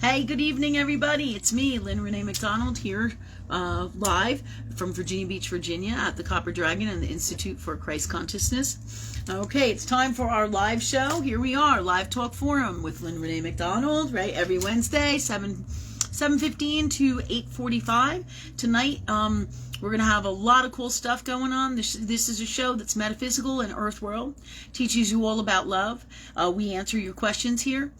Hey, good evening, everybody. It's me, Lynn Rene MacDonald, here live from Virginia Beach, Virginia, at the Copper Dragon and the Institute for Christ Consciousness. Okay, it's time for our live show. Here we are, Live Talk Forum with Lynn Rene MacDonald, right? Every Wednesday, 7:15 to 8:45. Tonight, we're going to have a lot of cool stuff going on. This is a show that's metaphysical and earth world. Teaches you all about love. We answer your questions here.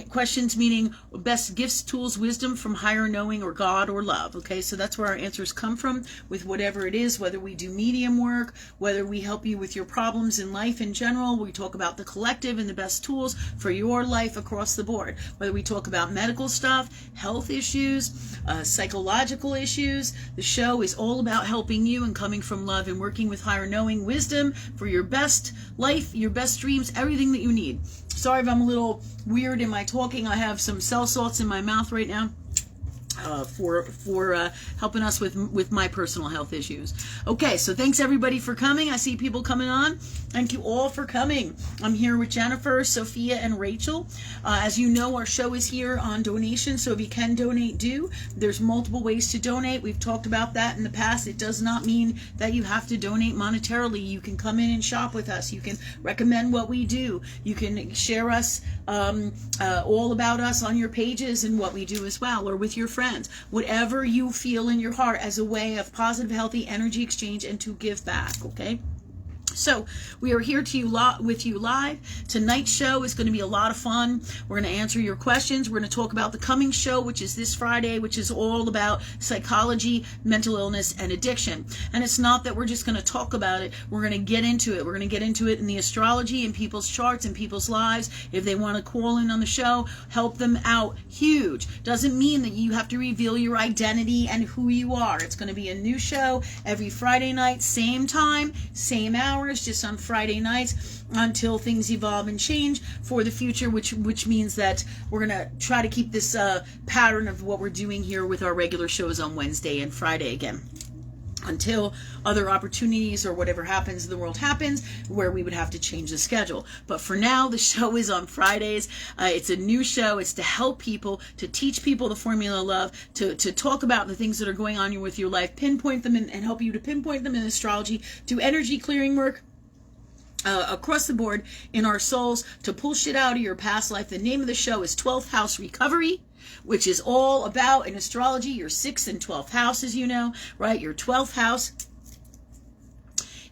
Questions meaning best gifts, tools, wisdom from higher knowing or God or love. Okay, so that's where our answers come from with whatever it is, whether we do medium work, whether we help you with your problems in life in general. We talk about the collective and the best tools for your life across the board. Whether we talk about medical stuff, health issues, psychological issues. The show is all about helping you and coming from love and working with higher knowing wisdom for your best life, your best dreams, everything that you need. Sorry if I'm a little weird in my talking. I have some cell salts in my mouth right now. For helping us with my personal health issues. Okay, so thanks everybody for coming. I see people coming on. Thank you all for coming. I'm here with Jennifer, Sophia, and Rachel. As you know, our show is here on donation, so if you can donate, do. There's multiple ways to donate. We've talked about that in the past. It does not mean that you have to donate monetarily. You can come in and shop with us. You can recommend what we do. You can share us all about us on your pages and what we do as well, or with your friends. Whatever you feel in your heart as a way of positive, healthy energy exchange and to give back, okay? So we are here with you live. Tonight's show is going to be a lot of fun. We're going to answer your questions. We're going to talk about the coming show, which is this Friday, which is all about psychology, mental illness, and addiction. And it's not that we're just going to talk about it. We're going to get into it. We're going to get into it in the astrology, in people's charts, in people's lives. If they want to call in on the show, help them out. Huge. Doesn't mean that you have to reveal your identity and who you are. It's going to be a new show every Friday night, same time, same hour. Just on Friday nights until things evolve and change for the future, which means that we're going to try to keep this pattern of what we're doing here with our regular shows on Wednesday and Friday again, until other opportunities or whatever happens in the world happens, where we would have to change the schedule. But for now, the show is on Fridays. It's a new show. It's to help people, to teach people the formula of love, to talk about the things that are going on with your life, pinpoint them and help you to pinpoint them in astrology, do energy clearing work across the board in our souls, to pull shit out of your past life. The name of the show is 12th House Recovery, which is all about, in astrology, your 6th and 12th houses, you know, right? Your 12th house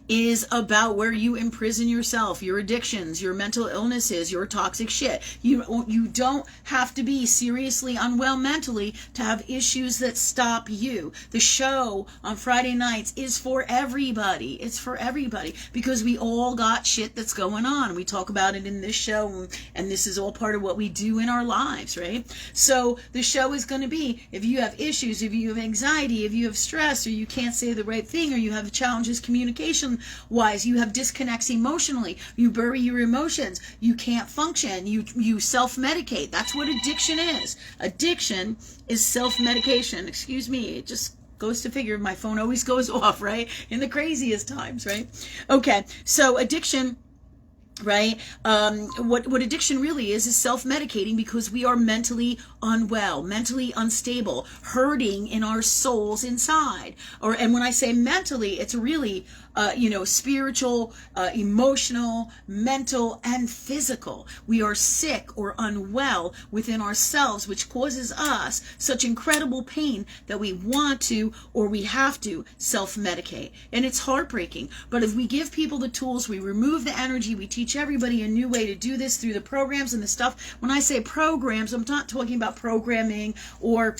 is about where you imprison yourself, your addictions, your mental illnesses, your toxic shit. You don't have to be seriously unwell mentally to have issues that stop you. The show on Friday nights is for everybody. It's for everybody because we all got shit that's going on. We talk about it in this show, and this is all part of what we do in our lives, right? So the show is going to be, if you have issues, if you have anxiety, if you have stress, or you can't say the right thing, or you have challenges communication wise, you have disconnects emotionally, you bury your emotions, you can't function, you self-medicate. That's what addiction is. Addiction is self-medication. Excuse me, it just goes to figure. My phone always goes off, right? In the craziest times, right? Okay, so addiction, right? What addiction really is self-medicating, because we are mentally unwell, mentally unstable, hurting in our souls inside. And when I say mentally, it's really spiritual, emotional, mental, and physical. We are sick or unwell within ourselves, which causes us such incredible pain that we want to, or we have to, self-medicate. And it's heartbreaking. But if we give people the tools, we remove the energy, we teach everybody a new way to do this through the programs and the stuff. When I say programs, I'm not talking about programming or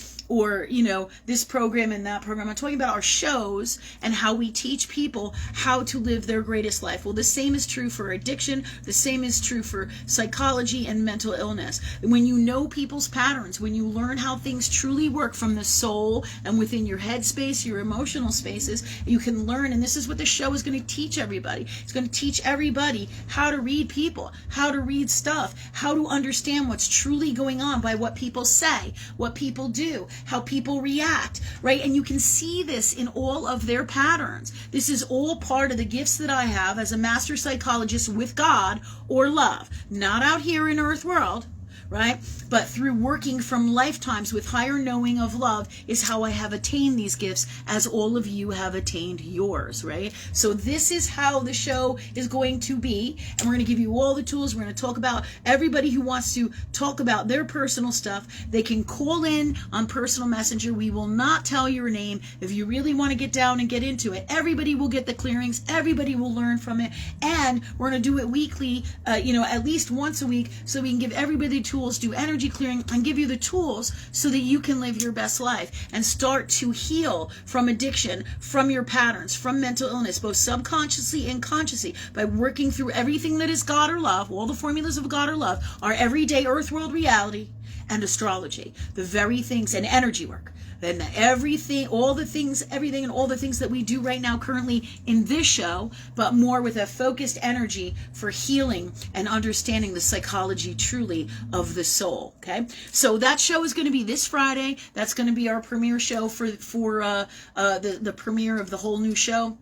this program and that program. I'm talking about our shows and how we teach people how to live their greatest life. Well, the same is true for addiction. The same is true for psychology and mental illness. When you know people's patterns, when you learn how things truly work from the soul and within your head space, your emotional spaces, you can learn. And this is what the show is going to teach everybody. It's going to teach everybody how to read people, how to read stuff, how to understand what's truly going on by what people say, what people do, how people react, right? And you can see this in all of their patterns. This is all part of the gifts that I have as a master psychologist with God or love, not out here in earth world, right? But through working from lifetimes with higher knowing of love is how I have attained these gifts, as all of you have attained yours, right? So this is how the show is going to be, and we're going to give you all the tools. We're going to talk about everybody who wants to talk about their personal stuff. They can call in on personal messenger. We will not tell your name. If you really want to get down and get into it, everybody will get the clearings. Everybody will learn from it, and we're going to do it weekly, at least once a week, so we can give everybody tools, do energy clearing, and give you the tools so that you can live your best life and start to heal from addiction, from your patterns, from mental illness, both subconsciously and consciously, by working through everything that is God or love, all the formulas of God or love, our everyday earth world reality, and astrology, the very things, and energy work. And everything, everything and all the things that we do right now currently in this show, but more with a focused energy for healing and understanding the psychology truly of the soul. Okay, so that show is going to be this Friday. That's going to be our premiere show for the premiere of the whole new show.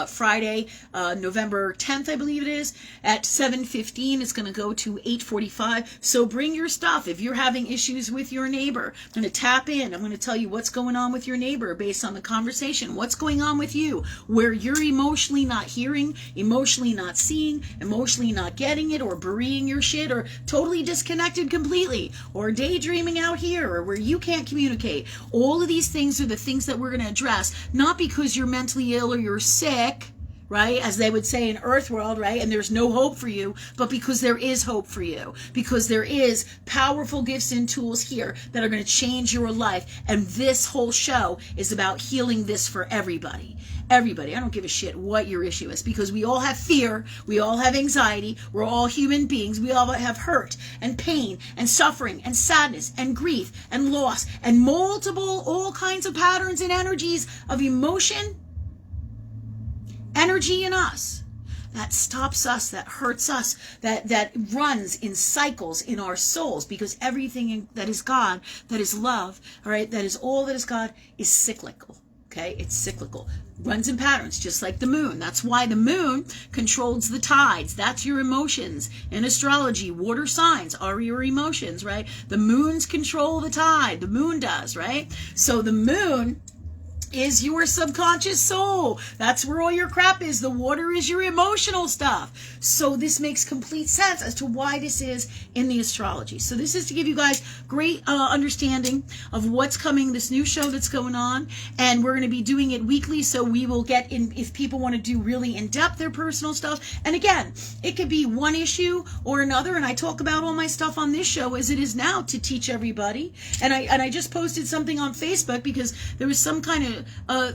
Friday, November 10th, I believe it is, at 7:15. It's going to go to 8:45. So bring your stuff. If you're having issues with your neighbor, I'm going to tap in. I'm going to tell you what's going on with your neighbor based on the conversation. What's going on with you, where you're emotionally not hearing, emotionally not seeing, emotionally not getting it, or burying your shit, or totally disconnected completely, or daydreaming out here, or where you can't communicate. All of these things are the things that we're going to address, not because you're mentally ill or you're sick, right, as they would say in Earth World, right, and there's no hope for you, but because there is hope for you, because there is powerful gifts and tools here that are going to change your life. And this whole show is about healing this for everybody. Everybody. I don't give a shit what your issue is, because we all have fear, we all have anxiety, we're all human beings, we all have hurt and pain and suffering and sadness and grief and loss and all kinds of patterns and energies of emotion, energy in us that stops us, that hurts us, that runs in cycles in our souls, because everything that is God, that is love, all right, that is all that is God, is cyclical. Okay, it's cyclical, runs in patterns, just like the moon. That's why the moon controls the tides. That's your emotions. In astrology, water signs are your emotions, right? The moons control the tide. The moon does, right? So the moon is your subconscious soul. That's where all your crap is. The water is your emotional stuff. So this makes complete sense as to why this is in the astrology. So this is to give you guys great understanding of what's coming, this new show that's going on, and we're going to be doing it weekly, so we will get in, if people want to do really in-depth their personal stuff. And again, it could be one issue or another, and I talk about all my stuff on this show as it is now to teach everybody. And I just posted something on Facebook because there was some kind of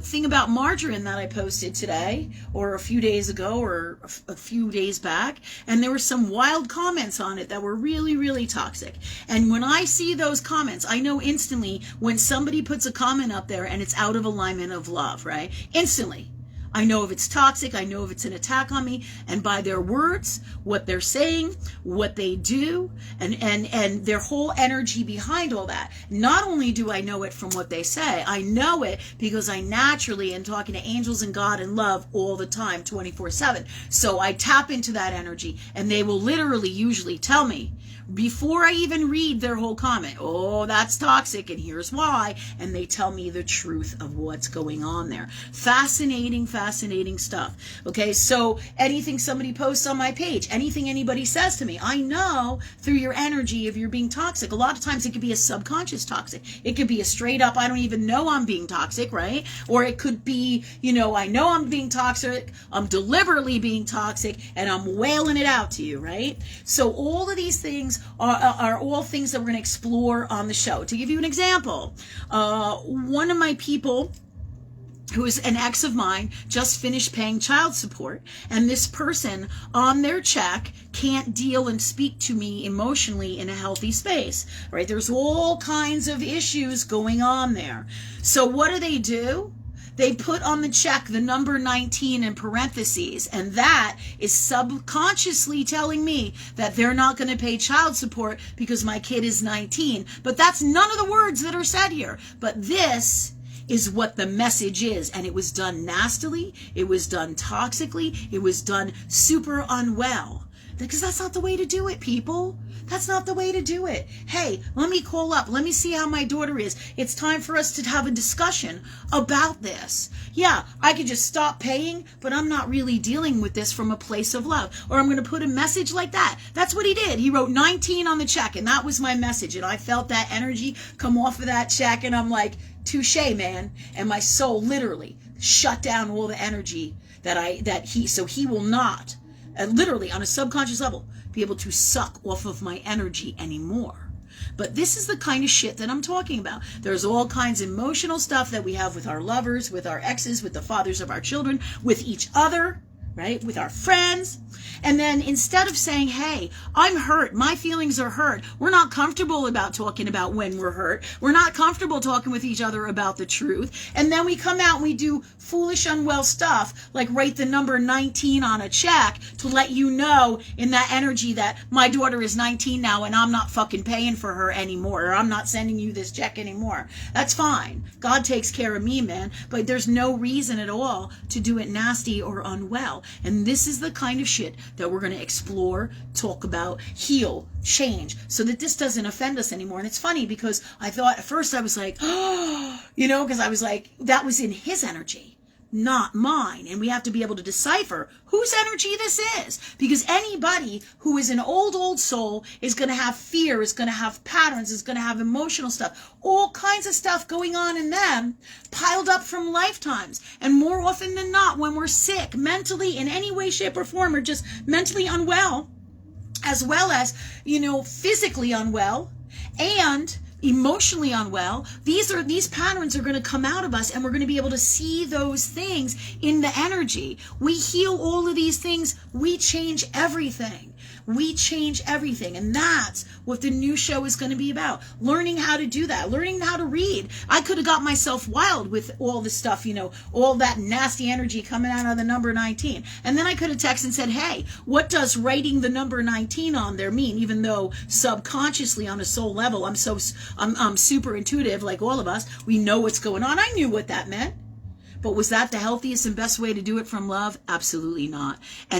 thing about margarine that I posted today or a few days ago or a few days back, and there were some wild comments on it that were really, really toxic. And when I see those comments, I know instantly when somebody puts a comment up there and it's out of alignment of love, right? Instantly. I know if it's toxic, I know if it's an attack on me, and by their words, what they're saying, what they do, and their whole energy behind all that. Not only do I know it from what they say, I know it because I naturally am talking to angels and God and love all the time, 24/7. So I tap into that energy, and they will literally usually tell me, before I even read their whole comment, oh, that's toxic, and here's why, and they tell me the truth of what's going on there. Fascinating, fascinating stuff. Okay, so anything somebody posts on my page, anything anybody says to me, I know through your energy if you're being toxic. A lot of times it could be a subconscious toxic. It could be a straight up, I don't even know I'm being toxic, right? Or it could be, I know I'm being toxic, I'm deliberately being toxic, and I'm wailing it out to you, right? So all of these things are all things that we're going to explore on the show. To give you an example, one of my people, who is an ex of mine, just finished paying child support, and this person on their check can't deal and speak to me emotionally in a healthy space, right? There's all kinds of issues going on there. So what do? They put on the check the number 19 in parentheses, and that is subconsciously telling me that they're not going to pay child support because my kid is 19. But that's none of the words that are said here. But this is what the message is, and it was done nastily, it was done toxically, it was done super unwell. Because that's not the way to do it, people. That's not the way to do it. Hey, let me call up. Let me see how my daughter is. It's time for us to have a discussion about this. Yeah, I could just stop paying, but I'm not really dealing with this from a place of love. Or I'm going to put a message like that. That's what he did. He wrote 19 on the check, and that was my message. And I felt that energy come off of that check, and I'm like, touche, man. And my soul literally shut down all the energy so he will not, literally on a subconscious level, be able to suck off of my energy anymore. But this is the kind of shit that I'm talking about. There's all kinds of emotional stuff that we have with our lovers, with our exes, with the fathers of our children, with each other, right? With our friends. And then instead of saying, hey, I'm hurt, my feelings are hurt, we're not comfortable about talking about when we're hurt, we're not comfortable talking with each other about the truth, and then we come out and we do foolish, unwell stuff, like write the number 19 on a check to let you know in that energy that my daughter is 19 now and I'm not fucking paying for her anymore, or I'm not sending you this check anymore. That's fine. God takes care of me, man, but there's no reason at all to do it nasty or unwell. And this is the kind of shit that we're going to explore, talk about, heal, change, so that this doesn't offend us anymore. And it's funny because I thought at first I was like, oh, because I was like, that was in his energy, not mine. And we have to be able to decipher whose energy this is, because anybody who is an old soul is going to have fear, is going to have patterns, is going to have emotional stuff, all kinds of stuff going on in them piled up from lifetimes. And more often than not, when we're sick mentally in any way, shape, or form, or just mentally unwell, as well as, physically unwell and emotionally unwell, these patterns are going to come out of us, and we're going to be able to see those things in the energy. We heal all of these things. We change everything. We change everything. And that's what the new show is going to be about. Learning how to do that. Learning how to read. I could have got myself wild with all this stuff, all that nasty energy coming out of the number 19. And then I could have texted and said, hey, what does writing the number 19 on there mean? Even though subconsciously on a soul level, I'm super intuitive, like all of us. We know what's going on. I knew what that meant. But was that the healthiest and best way to do it from love? Absolutely not.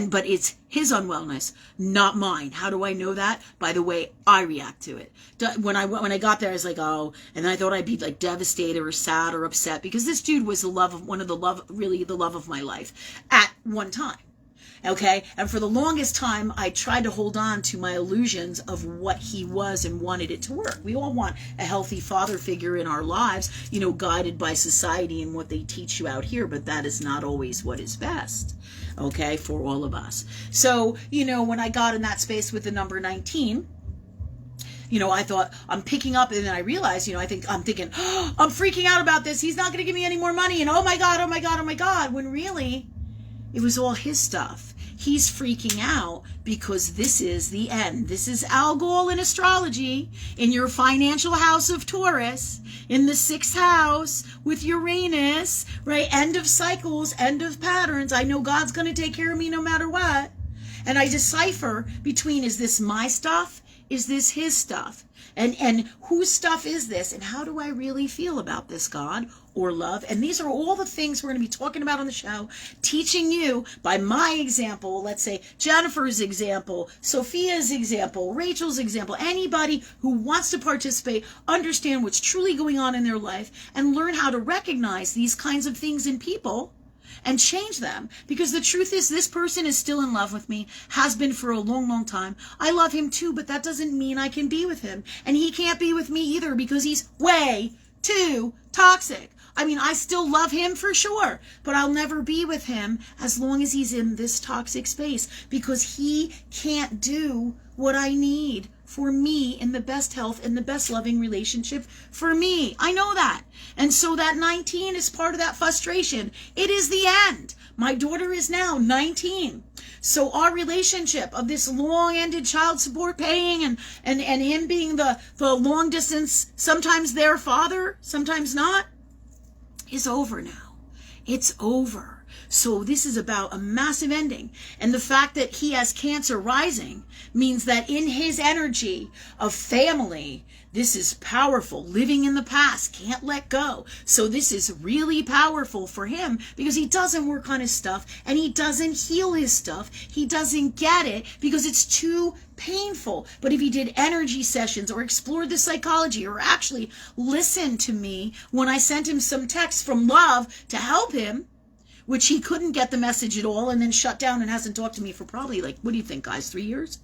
But it's his unwellness, not mine. How do I know that? By the way I react to it. When I got there, I was like, oh, and then I thought I'd be like devastated or sad or upset, because this dude was the love of my life at one time. Okay, and for the longest time, I tried to hold on to my illusions of what he was and wanted it to work. We all want a healthy father figure in our lives, guided by society and what they teach you out here, but that is not always what is best, okay, for all of us. So, when I got in that space with the number 19, I thought I'm picking up, and then I realized, I'm thinking, oh, I'm freaking out about this. He's not going to give me any more money, and oh my God, when really, it was all his stuff. He's freaking out because this is the end. This is our goal in astrology, in your financial house of Taurus, in the 6th house with Uranus, right? End of cycles, end of patterns. I know God's going to take care of me no matter what. And I decipher between, is this my stuff? Is this his stuff? And whose stuff is this? And how do I really feel about this, God or love? And these are all the things we're going to be talking about on the show, teaching you by my example. Let's say Jennifer's example, Sophia's example, Rachel's example, anybody who wants to participate, understand what's truly going on in their life, and learn how to recognize these kinds of things in people and change them. Because the truth is, this person is still in love with me, has been for a long, long time. I love him too, but that doesn't mean I can be with him. And he can't be with me either, because he's way too toxic. I mean, I still love him for sure, but I'll never be with him as long as he's in this toxic space, because he can't do what I need for me in the best health and the best loving relationship for me. I know that. And so that 19 is part of that frustration. It is the end. My daughter is now 19. So our relationship of this long-ended child support paying and him being the long distance, sometimes their father, sometimes not, is over now. It's over. So this is about a massive ending. And the fact that he has Cancer rising means that in his energy of family, this is powerful. Living in the past, can't let go. So this is really powerful for him because he doesn't work on his stuff and he doesn't heal his stuff. He doesn't get it because it's too painful. But if he did energy sessions or explored the psychology or actually listened to me when I sent him some text from love to help him, which he couldn't get the message at all and then shut down and hasn't talked to me for probably, like, what do you think, guys, 3 years?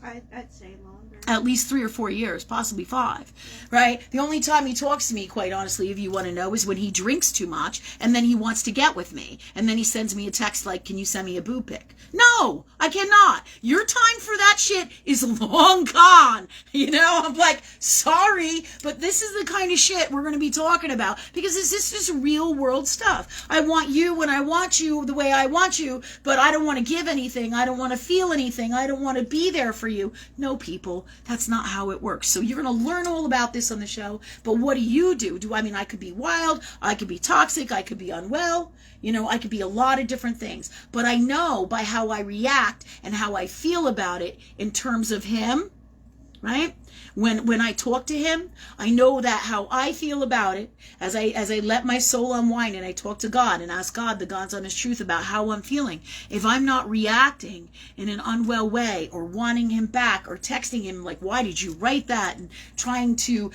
I'd say longer. At least 3 or 4 years, possibly 5, right? The only time he talks to me, quite honestly, if you want to know, is when he drinks too much and then he wants to get with me. And then he sends me a text like, can you send me a boob pic? No, I cannot. Your time for that shit is long gone. You know, I'm like, sorry, but this is the kind of shit we're going to be talking about because this is just real world stuff. I want you when I want you the way I want you, but I don't want to give anything. I don't want to feel anything. I don't want to be there for you. No, people, that's not how it works. So you're going to learn all about this on the show, but what do? I could be wild, I could be toxic, I could be unwell, I could be a lot of different things, but I know by how I react and how I feel about it in terms of him, right? When I talk to him, I know that how I feel about it as I let my soul unwind and I talk to God and ask God, the God's honest truth about how I'm feeling. If I'm not reacting in an unwell way or wanting him back or texting him like, why did you write that? And trying to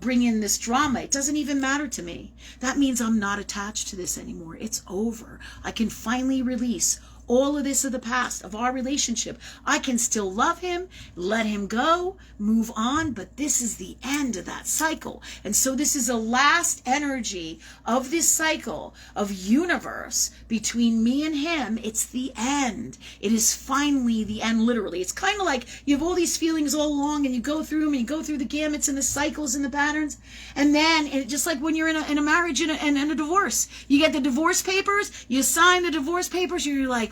bring in this drama, it doesn't even matter to me. That means I'm not attached to this anymore. It's over. I can finally release all of this of the past, of our relationship. I can still love him, let him go, move on, but this is the end of that cycle. And so this is the last energy of this cycle of universe between me and him. It's the end. It is finally the end, literally. It's kind of like you have all these feelings all along and you go through them and you go through the gamuts and the cycles and the patterns. And then, just like when you're in a marriage and a divorce, you get the divorce papers, you sign the divorce papers, and you're like,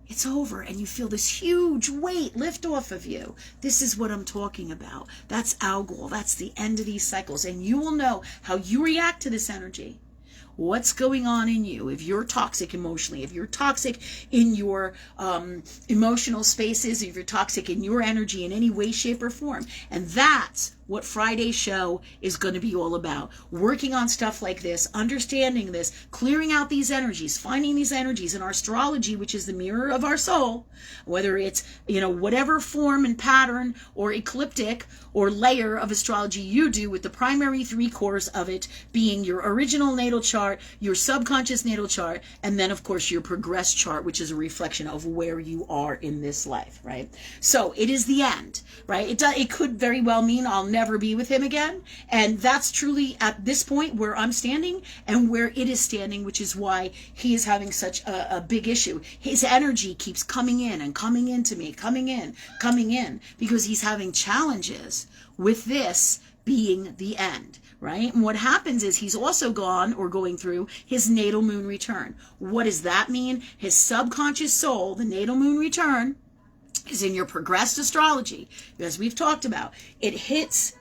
it's over, and you feel this huge weight lift off of you. This is what I'm talking about. That's Algol. That's the end of these cycles, and you will know how you react to this energy. What's going on in you? If you're toxic emotionally, if you're toxic in your emotional spaces, if you're toxic in your energy in any way, shape, or form. And that's what Friday's show is going to be all about. Working on stuff like this, understanding this, clearing out these energies, finding these energies in our astrology, which is the mirror of our soul, whether it's, whatever form and pattern or ecliptic or layer of astrology you do, with the primary 3 cores of it being your original natal chart, your subconscious natal chart, and then of course your progressed chart, which is a reflection of where you are in this life, right? So it is the end, right? It could very well mean I'll never be with him again, and that's truly at this point where I'm standing and where it is standing, which is why he is having such a big issue. His energy keeps coming in and coming into me, coming in, because he's having challenges with this being the end, right? And what happens is he's also going through his natal moon return. What does that mean? His subconscious soul, the natal moon return, is in your progressed astrology, as we've talked about. It hits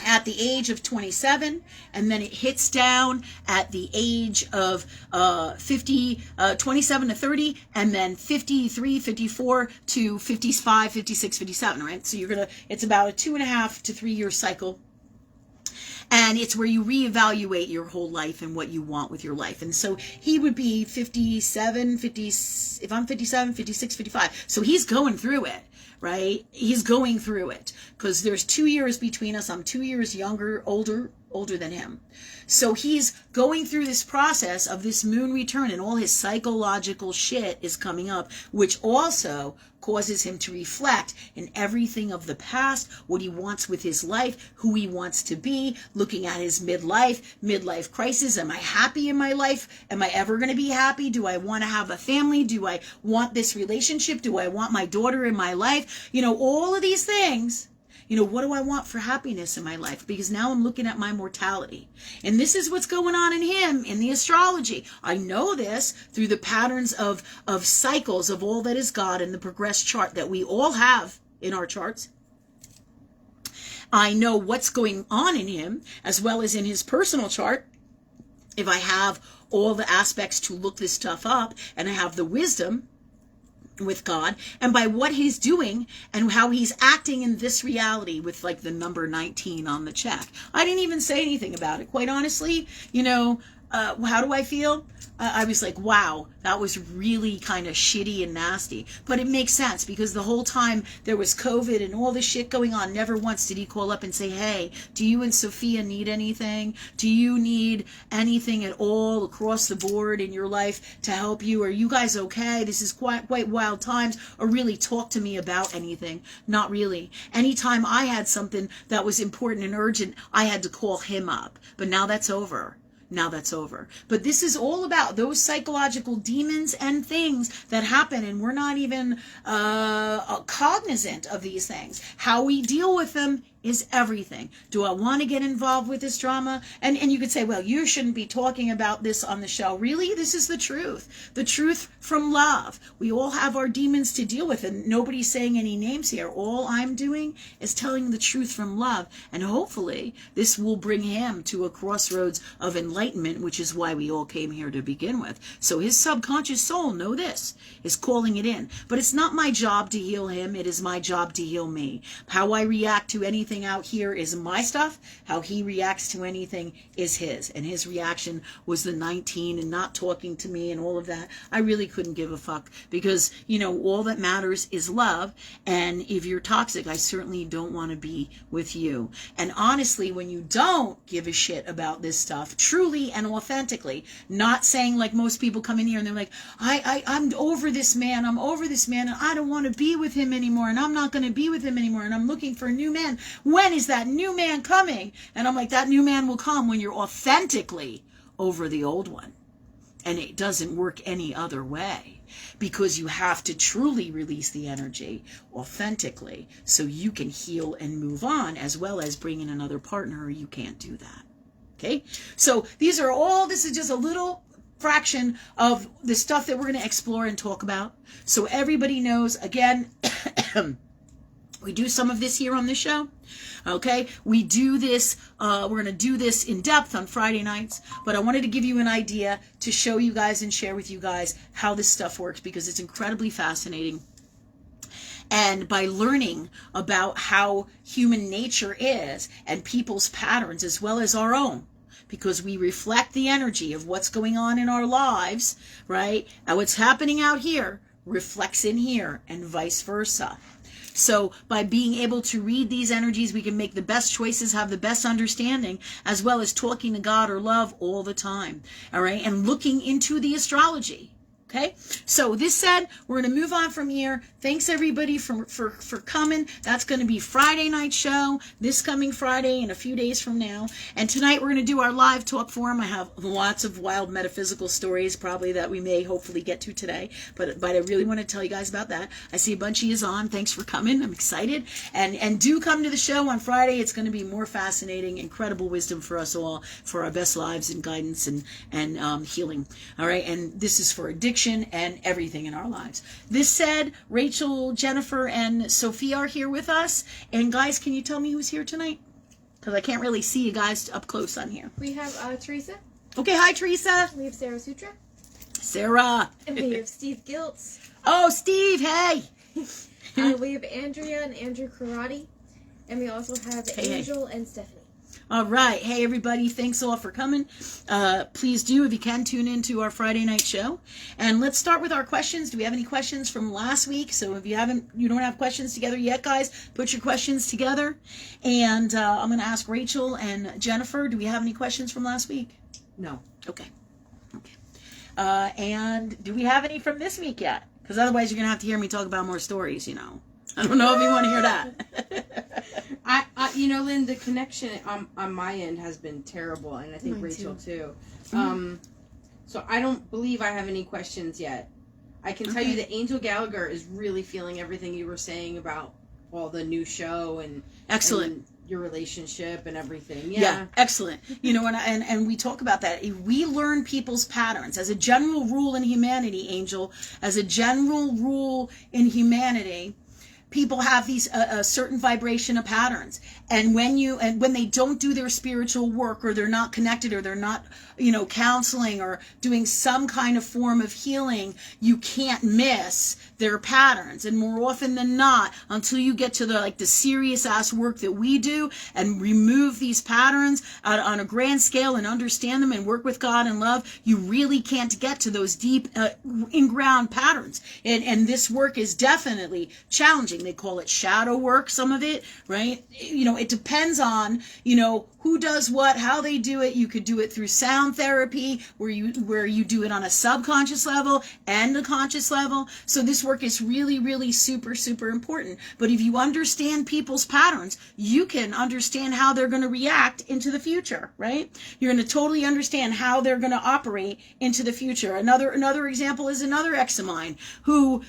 at the age of 27, and then it hits down at the age of 27 to 30, and then 53, 54 to 55, 56, 57, right? So it's about a 2.5 to 3 year cycle. And it's where you reevaluate your whole life and what you want with your life. And so he would be 57, 50, if I'm 57, 56, 55. So he's going through it, right? He's going through it because there's 2 years between us. I'm 2 years younger, older than him. So he's going through this process of this moon return, and all his psychological shit is coming up, which also causes him to reflect in everything of the past, what he wants with his life, who he wants to be, looking at his midlife crisis. Am I happy in my life? Am I ever going to be happy? Do I want to have a family? Do I want this relationship? Do I want my daughter in my life? All of these things. What do I want for happiness in my life? Because now I'm looking at my mortality. And this is what's going on in him in the astrology. I know this through the patterns of cycles of all that is God and the progressed chart that we all have in our charts. I know what's going on in him as well as in his personal chart. if I have all the aspects to look this stuff up, and I have the wisdom with God, and by what he's doing and how he's acting in this reality with like the number 19 on the check. I didn't even say anything about it. Quite honestly, how do I feel? I was like, wow, that was really kind of shitty and nasty. But it makes sense because the whole time there was COVID and all this shit going on, never once did he call up and say, hey, do you and Sophia need anything? Do you need anything at all across the board in your life to help you? Are you guys okay? This is quite wild times. Or really talk to me about anything. Not really. Anytime I had something that was important and urgent, I had to call him up. But now that's over. Now that's over. But this is all about those psychological demons and things that happen, and we're not even cognizant of these things. How we deal with them is everything. Do I want to get involved with this drama? And you could say, well, you shouldn't be talking about this on the show. Really? This is the truth. The truth from love. We all have our demons to deal with, and nobody's saying any names here. All I'm doing is telling the truth from love, and hopefully this will bring him to a crossroads of enlightenment, which is why we all came here to begin with. So his subconscious soul, know this, is calling it in. But it's not my job to heal him. It is my job to heal me. How I react to anything out here is my stuff. How he reacts to anything is his. And his reaction was the 19 and not talking to me and all of that. I really couldn't give a fuck because, all that matters is love. And if you're toxic, I certainly don't want to be with you. And honestly, when you don't give a shit about this stuff, truly and authentically, not saying like most people come in here and they're like, I'm over this man. I'm over this man and I don't want to be with him anymore. And I'm not going to be with him anymore. And I'm looking for a new man. When is that new man coming? And I'm like, that new man will come when you're authentically over the old one. And it doesn't work any other way because you have to truly release the energy authentically so you can heal and move on, as well as bring in another partner, or you can't do that. Okay? So this is just a little fraction of the stuff that we're going to explore and talk about. So everybody knows, again, we do some of this here on the show. Okay, we do this, we're going to do this in depth on Friday nights, but I wanted to give you an idea to show you guys and share with you guys how this stuff works because it's incredibly fascinating. And by learning about how human nature is and people's patterns as well as our own, because we reflect the energy of what's going on in our lives, right? And what's happening out here reflects in here and vice versa. So by being able to read these energies, we can make the best choices, have the best understanding, as well as talking to God or love all the time. All right. And looking into the astrology. Okay. So this said, we're going to move on from here. Thanks everybody for coming. That's going to be Friday night show this coming Friday and a few days from now. And tonight we're going to do our live talk forum. I have lots of wild metaphysical stories probably that we may hopefully get to today. But I really want to tell you guys about that. I see a bunch of you on. Thanks for coming. I'm excited. And do come to the show on Friday. It's going to be more fascinating, incredible wisdom for us all, for our best lives and guidance and healing. All right. And this is for addiction and everything in our lives. This said, Rachel, Jennifer, and Sophia are here with us. And guys, can you tell me who's here tonight? Because I can't really see you guys up close on here. We have Teresa. Okay, hi Teresa. We have Sarah Sutra. Sarah. And we have Steve Giltz. Oh, Steve, hey. We have Andrea and Andrew Karate. And we also have Angel and Stephanie. All right. Hey, everybody. Thanks all for coming. Please do, if you can, tune into our Friday night show. And let's start with our questions. Do we have any questions from last week? So if you don't have questions together yet, guys, put your questions together. And I'm going to ask Rachel and Jennifer, do we have any questions from last week? No. Okay. And do we have any from this week yet? Because otherwise you're going to have to hear me talk about more stories, I don't know if you want to hear that. Lynn, the connection on my end has been terrible, and I think Mine Rachel too. Mm-hmm. So I don't believe I have any questions yet. I can tell you that Angel Gallagher is really feeling everything you were saying about all the new show and Excellent. And your relationship and everything. Yeah, excellent. And we talk about that. We learn people's patterns as a general rule in humanity, Angel. As a general rule in humanity, people have these a certain vibration of patterns, and when they don't do their spiritual work, or they're not connected, or they're not counseling or doing some kind of form of healing, you can't miss their patterns. And more often than not, until you get to the serious ass work that we do and remove these patterns on a grand scale and understand them and work with God and love, you really can't get to those deep in-ground patterns. And this work is definitely challenging. They call it shadow work, some of it, right? It depends on, who does what, how they do it. You could do it through sound therapy, where you do it on a subconscious level and a conscious level. So this work is really, really super, super important. But if you understand people's patterns, you can understand how they're going to react into the future, right? You're going to totally understand how they're going to operate into the future. Another example is another ex of mine who,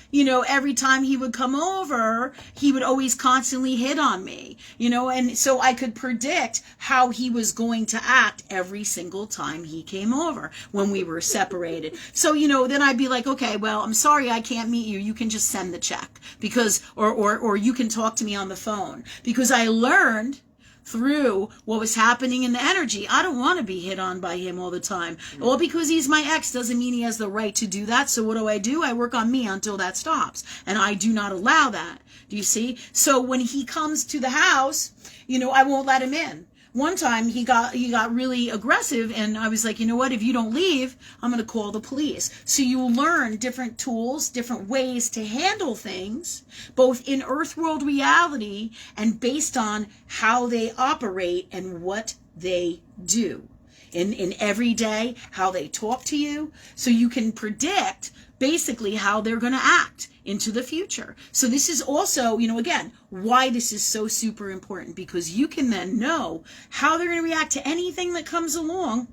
every time he would come over, he would always constantly hit on me, and so I could predict how he was going to act every single time he came over when we were separated. So, then I'd be like, okay, well, I'm sorry I can't meet you. You can just send the check, because, or you can talk to me on the phone, because I learned through what was happening in the energy. I don't want to be hit on by him all the time. All because he's my ex doesn't mean he has the right to do that. So what do? I work on me until that stops. And I do not allow that. Do you see? So when he comes to the house, I won't let him in. One time he got really aggressive, and I was like, you know what, if you don't leave, I'm going to call the police. So you learn different tools, different ways to handle things, both in earth world reality and based on how they operate and what they do in every day, how they talk to you. So you can predict basically how they're going to act into the future. So this is also, again, why this is so super important, because you can then know how they're going to react to anything that comes along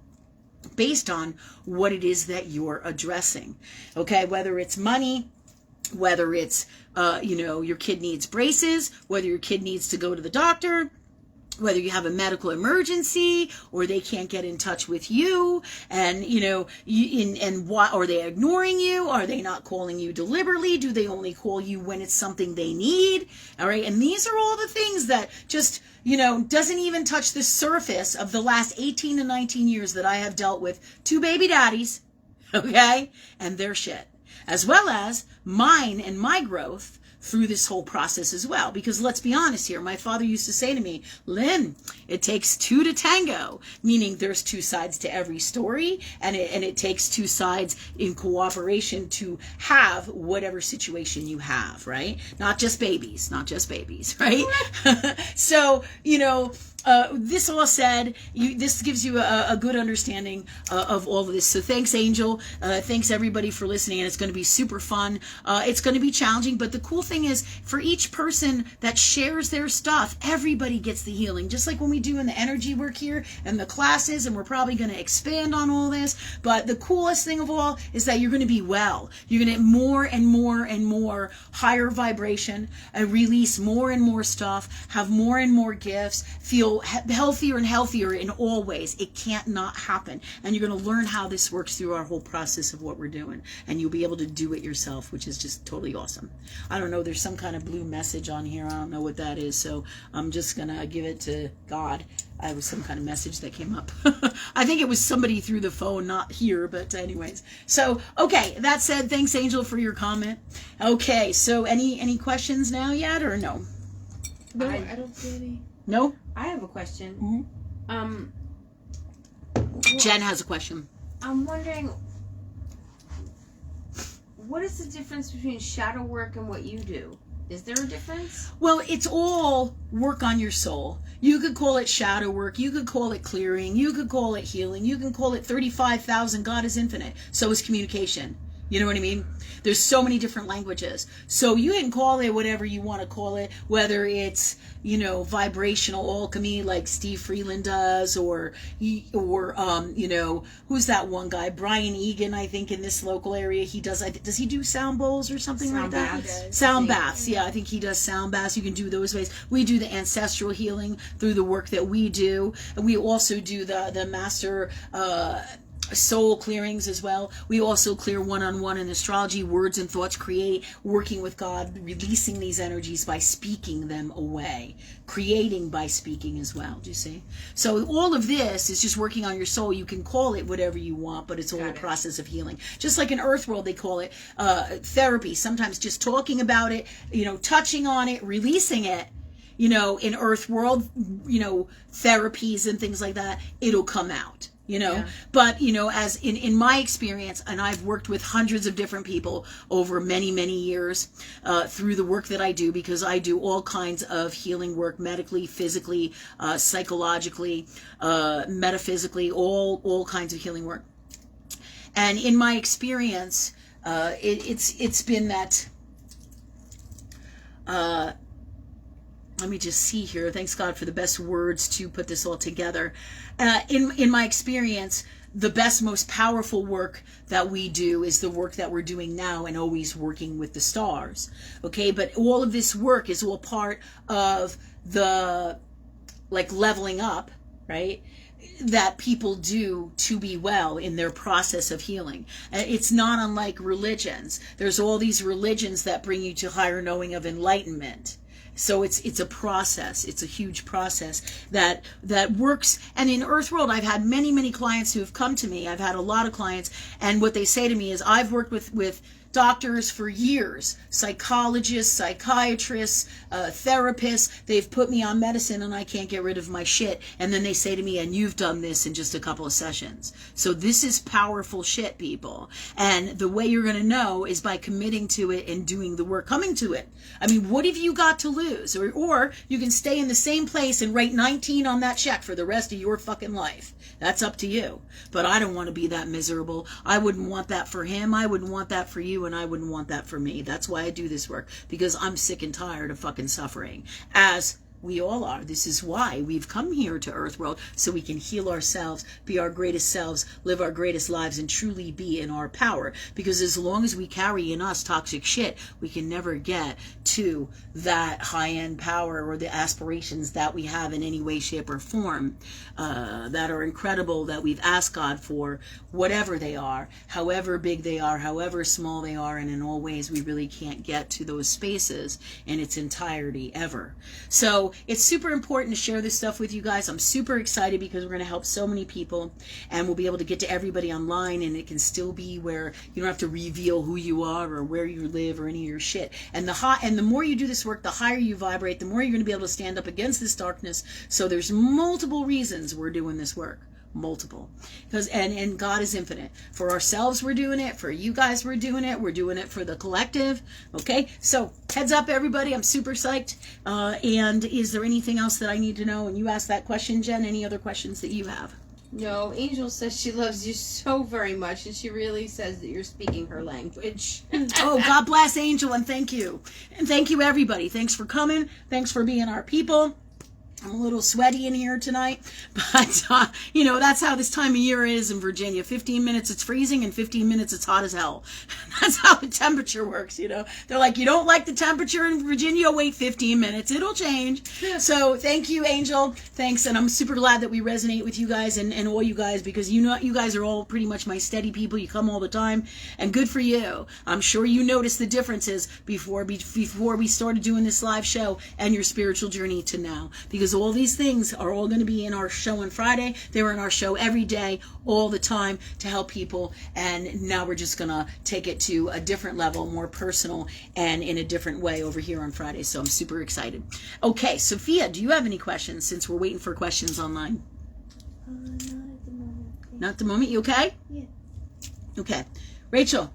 based on what it is that you're addressing. Okay, whether it's money, whether it's, your kid needs braces, whether your kid needs to go to the doctor, whether you have a medical emergency, or they can't get in touch with you, and why are they ignoring you? Are they not calling you deliberately? Do they only call you when it's something they need? All right, and these are all the things that just doesn't even touch the surface of the last 18 to 19 years that I have dealt with 2 baby daddies, okay, and their shit, as well as mine and my growth through this whole process as well. Because let's be honest here, my father used to say to me, Lynn, it takes 2 to tango, meaning there's 2 sides to every story, and it takes 2 sides in cooperation to have whatever situation you have, right? Not just babies, right? So, this all said, this gives you a good understanding of all of this. So thanks, Angel. Thanks, everybody, for listening. And it's going to be super fun. It's going to be challenging. But the cool thing is, for each person that shares their stuff, everybody gets the healing. Just like when we do in the energy work here and the classes. And we're probably going to expand on all this. But the coolest thing of all is that you're going to be well. You're going to get more and more and more higher vibration, and release more and more stuff, have more and more gifts, feel healthier and healthier in all ways. It can't not happen. And you're going to learn how this works through our whole process of what we're doing. And you'll be able to do it yourself, which is just totally awesome. I don't know, there's some kind of blue message on here. I don't know what that is. So I'm just going to give it to God. I was some kind of message that came up. I think it was somebody through the phone, not here, but anyways. So, okay, that said, thanks, Angel, for your comment. Okay, so any questions now yet, or no? No, I don't see any. No? I have a question. Mm-hmm. Jen has a question. I'm wondering, what is the difference between shadow work and what you do? Is there a difference? Well, it's all work on your soul. You could call it shadow work. You could call it clearing. You could call it healing. You can call it 35,000. God is infinite. So is communication. You know what I mean? There's so many different languages. So you can call it whatever you want to call it, whether it's, vibrational alchemy like Steve Freeland does, or who's that one guy? Brian Egan, I think, in this local area. He does he do sound bowls or something like that? Sound baths. Yeah, I think he does sound baths. You can do those ways. We do the ancestral healing through the work that we do. And we also do the master soul clearings as well. We also clear one-on-one in astrology, words and thoughts, create, working with God, releasing these energies by speaking them away, creating by speaking as well. Do you see? So all of this is just working on your soul. You can call it whatever you want, but it's all a process of healing. Just like in Earth World, they call it therapy. Sometimes just talking about it, touching on it, releasing it, in Earth World, therapies and things like that, it'll come out. But as in my experience, and I've worked with hundreds of different people over many, many years through the work that I do, because I do all kinds of healing work, medically, physically, psychologically, metaphysically, all kinds of healing work. And in my experience, it's been that. Let me just see here. Thanks God for the best words to put this all together. In my experience, the best, most powerful work that we do is the work that we're doing now, and always working with the stars. Okay, but all of this work is all part of the leveling up, right? That people do to be well in their process of healing. It's not unlike religions. There's all these religions that bring you to higher knowing of enlightenment. So it's a process. It's a huge process that works. And in Earth World, I've had many, many clients who have come to me. I've had a lot of clients, and what they say to me is, I've worked with doctors for years, psychologists, psychiatrists, therapists. They've put me on medicine and I can't get rid of my shit. And then they say to me, and you've done this in just a couple of sessions. So this is powerful shit, people. And the way you're going to know is by committing to it and doing the work, coming to it. I mean, what have you got to lose? Or you can stay in the same place and write 19 on that check for the rest of your fucking life. That's up to you. But I don't want to be that miserable. I wouldn't want that for him. I wouldn't want that for you. And I wouldn't want that for me. That's why I do this work. Because I'm sick and tired of fucking suffering. As we all are. This is why we've come here to Earth World, so we can heal ourselves, be our greatest selves, live our greatest lives, and truly be in our power. Because as long as we carry in us toxic shit, we can never get to that high-end power or the aspirations that we have in any way, shape, or form that are incredible, that we've asked God for, whatever they are, however big they are, however small they are, and in all ways we really can't get to those spaces in its entirety ever. So it's super important to share this stuff with you guys. I'm super excited because we're going to help so many people, and we'll be able to get to everybody online, and it can still be where you don't have to reveal who you are or where you live or any of your shit. And the more you do this work, the higher you vibrate, the more you're going to be able to stand up against this darkness. So there's multiple reasons we're doing this work. Multiple. Because and God is infinite. For ourselves we're doing it, for you guys we're doing it for the collective. Okay, so heads up everybody, I'm super psyched. And is there anything else that I need to know? And you asked that question, Jen. Any other questions that you have? No, Angel says she loves you so very much, and she really says that you're speaking her language. Oh, God bless, Angel, and thank you. And thank you everybody. Thanks for coming. Thanks for being our people. I'm a little sweaty in here tonight, but, that's how this time of year is in Virginia. 15 minutes it's freezing, and 15 minutes it's hot as hell. That's how the temperature works, They're like, you don't like the temperature in Virginia? Wait 15 minutes. It'll change. So thank you, Angel. Thanks, and I'm super glad that we resonate with you guys and all you guys, because you guys are all pretty much my steady people. You come all the time, and good for you. I'm sure you noticed the differences before we started doing this live show and your spiritual journey to now, because all these things are all going to be in our show on Friday. They were in our show every day, all the time, to help people. And now we're just going to take it to a different level, more personal, and in a different way over here on Friday. So I'm super excited. Okay, Sophia, do you have any questions, since we're waiting for questions online? Not at the moment. Not at the moment. You okay? Yeah. Okay. Rachel?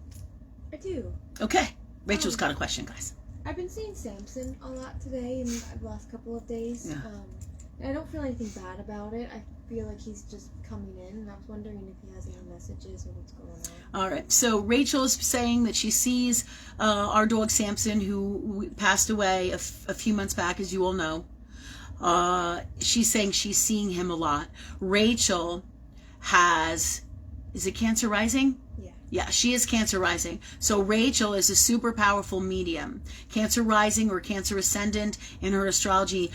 I do. Okay. Rachel's got a question, guys. I've been seeing Samson a lot today in the last couple of days. Yeah. I don't feel anything bad about it. I feel like he's just coming in, and I was wondering if he has any messages or what's going on. All right. So Rachel is saying that she sees our dog Samson, who passed away a few months back, as you all know. She's saying she's seeing him a lot. Rachel is it Cancer rising? Yeah. Yeah, she is Cancer rising. So Rachel is a super powerful medium. Cancer rising or Cancer ascendant in her astrology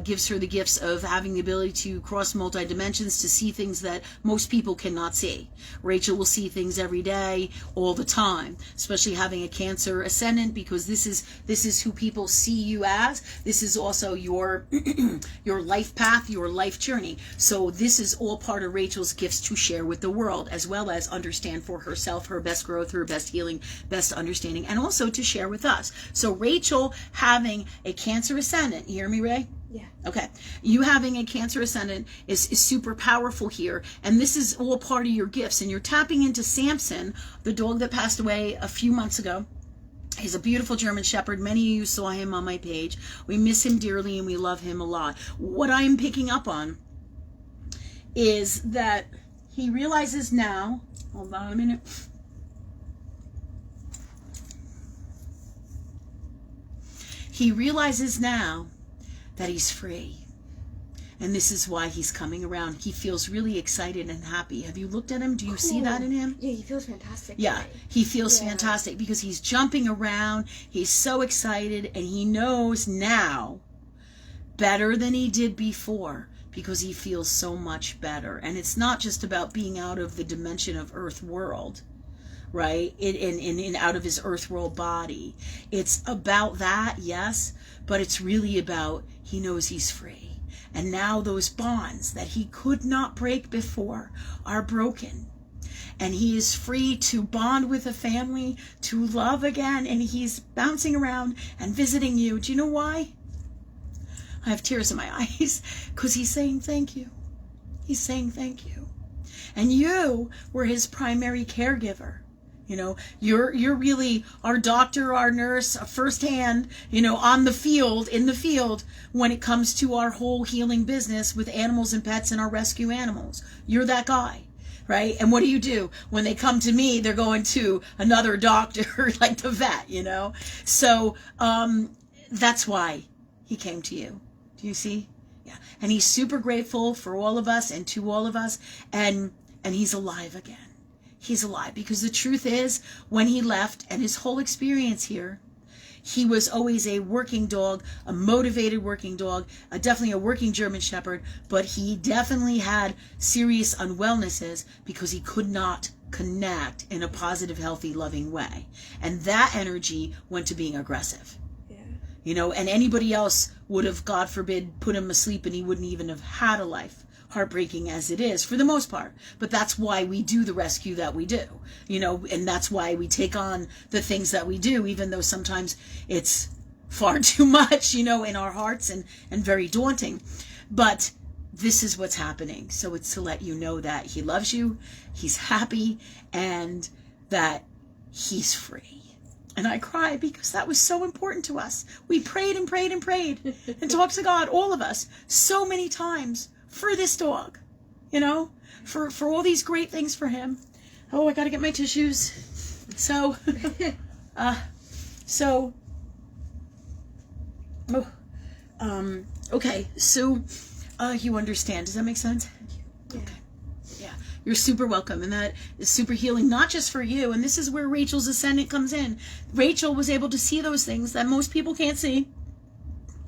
gives her the gifts of having the ability to cross multi-dimensions, to see things that most people cannot see. Rachel will see things every day, all the time, especially having a Cancer ascendant, because this is who people see you as. This is also your your life path, your life journey. So this is all part of Rachel's gifts to share with the world, as well as understand for herself, her best growth, her best healing, best understanding, and also to share with us. So Rachel having a Cancer ascendant, you hear me, Ray? Yeah. Okay. You having a Cancer ascendant is super powerful here, and this is all part of your gifts, and you're tapping into Samson, the dog that passed away a few months ago. He's a beautiful German Shepherd. Many of you saw him on my page. We miss him dearly, and we love him a lot. What I'm picking up on is that he realizes now, hold on a minute. He realizes now that he's free. And this is why he's coming around. He feels really excited and happy. Have you looked at him? Do you see that in him? Yeah, he feels fantastic. Yeah, tonight. he feels fantastic because he's jumping around. He's so excited, and he knows now better than he did before, because he feels so much better. And it's not just about being out of the dimension of Earth world, right? In out of his Earth world body. It's about that, yes, but it's really about he knows he's free. And now those bonds that he could not break before are broken. And he is free to bond with a family, to love again, and he's bouncing around and visiting you. Do you know why? I have tears in my eyes, because he's saying thank you. He's saying thank you. And you were his primary caregiver. You know, you're really our doctor, our nurse, firsthand, you know, on the field, in the field, when it comes to our whole healing business with animals and pets and our rescue animals. You're that guy, right? And what do? When they come to me, they're going to another doctor, like the vet, you know? So that's why he came to you. Do you see? Yeah. And he's super grateful for all of us and to all of us. And he's alive again. He's alive, because the truth is, when he left and his whole experience here, he was always a working dog, a motivated working dog, definitely a working German Shepherd, but he definitely had serious unwellnesses because he could not connect in a positive, healthy, loving way. And that energy went to being aggressive. Yeah. You know, and anybody else would have, God forbid, put him asleep and he wouldn't even have had a life. Heartbreaking as it is for the most part, but that's why we do the rescue that we do, you know, and that's why we take on the things that we do, even though sometimes it's far too much, you know, in our hearts and very daunting. But this is what's happening. So it's to let you know that he loves you, he's happy, and that he's free. And I cry because that was so important to us. We prayed and prayed and prayed and talked to God, all of us, so many times, for this dog, you know, for all these great things for him. Oh, I gotta get my tissues. So, okay, so, you understand. Does that make sense? Yeah. Okay. Yeah, you're super welcome, and that is super healing, not just for you, and this is where Rachel's ascendant comes in. Rachel was able to see those things that most people can't see.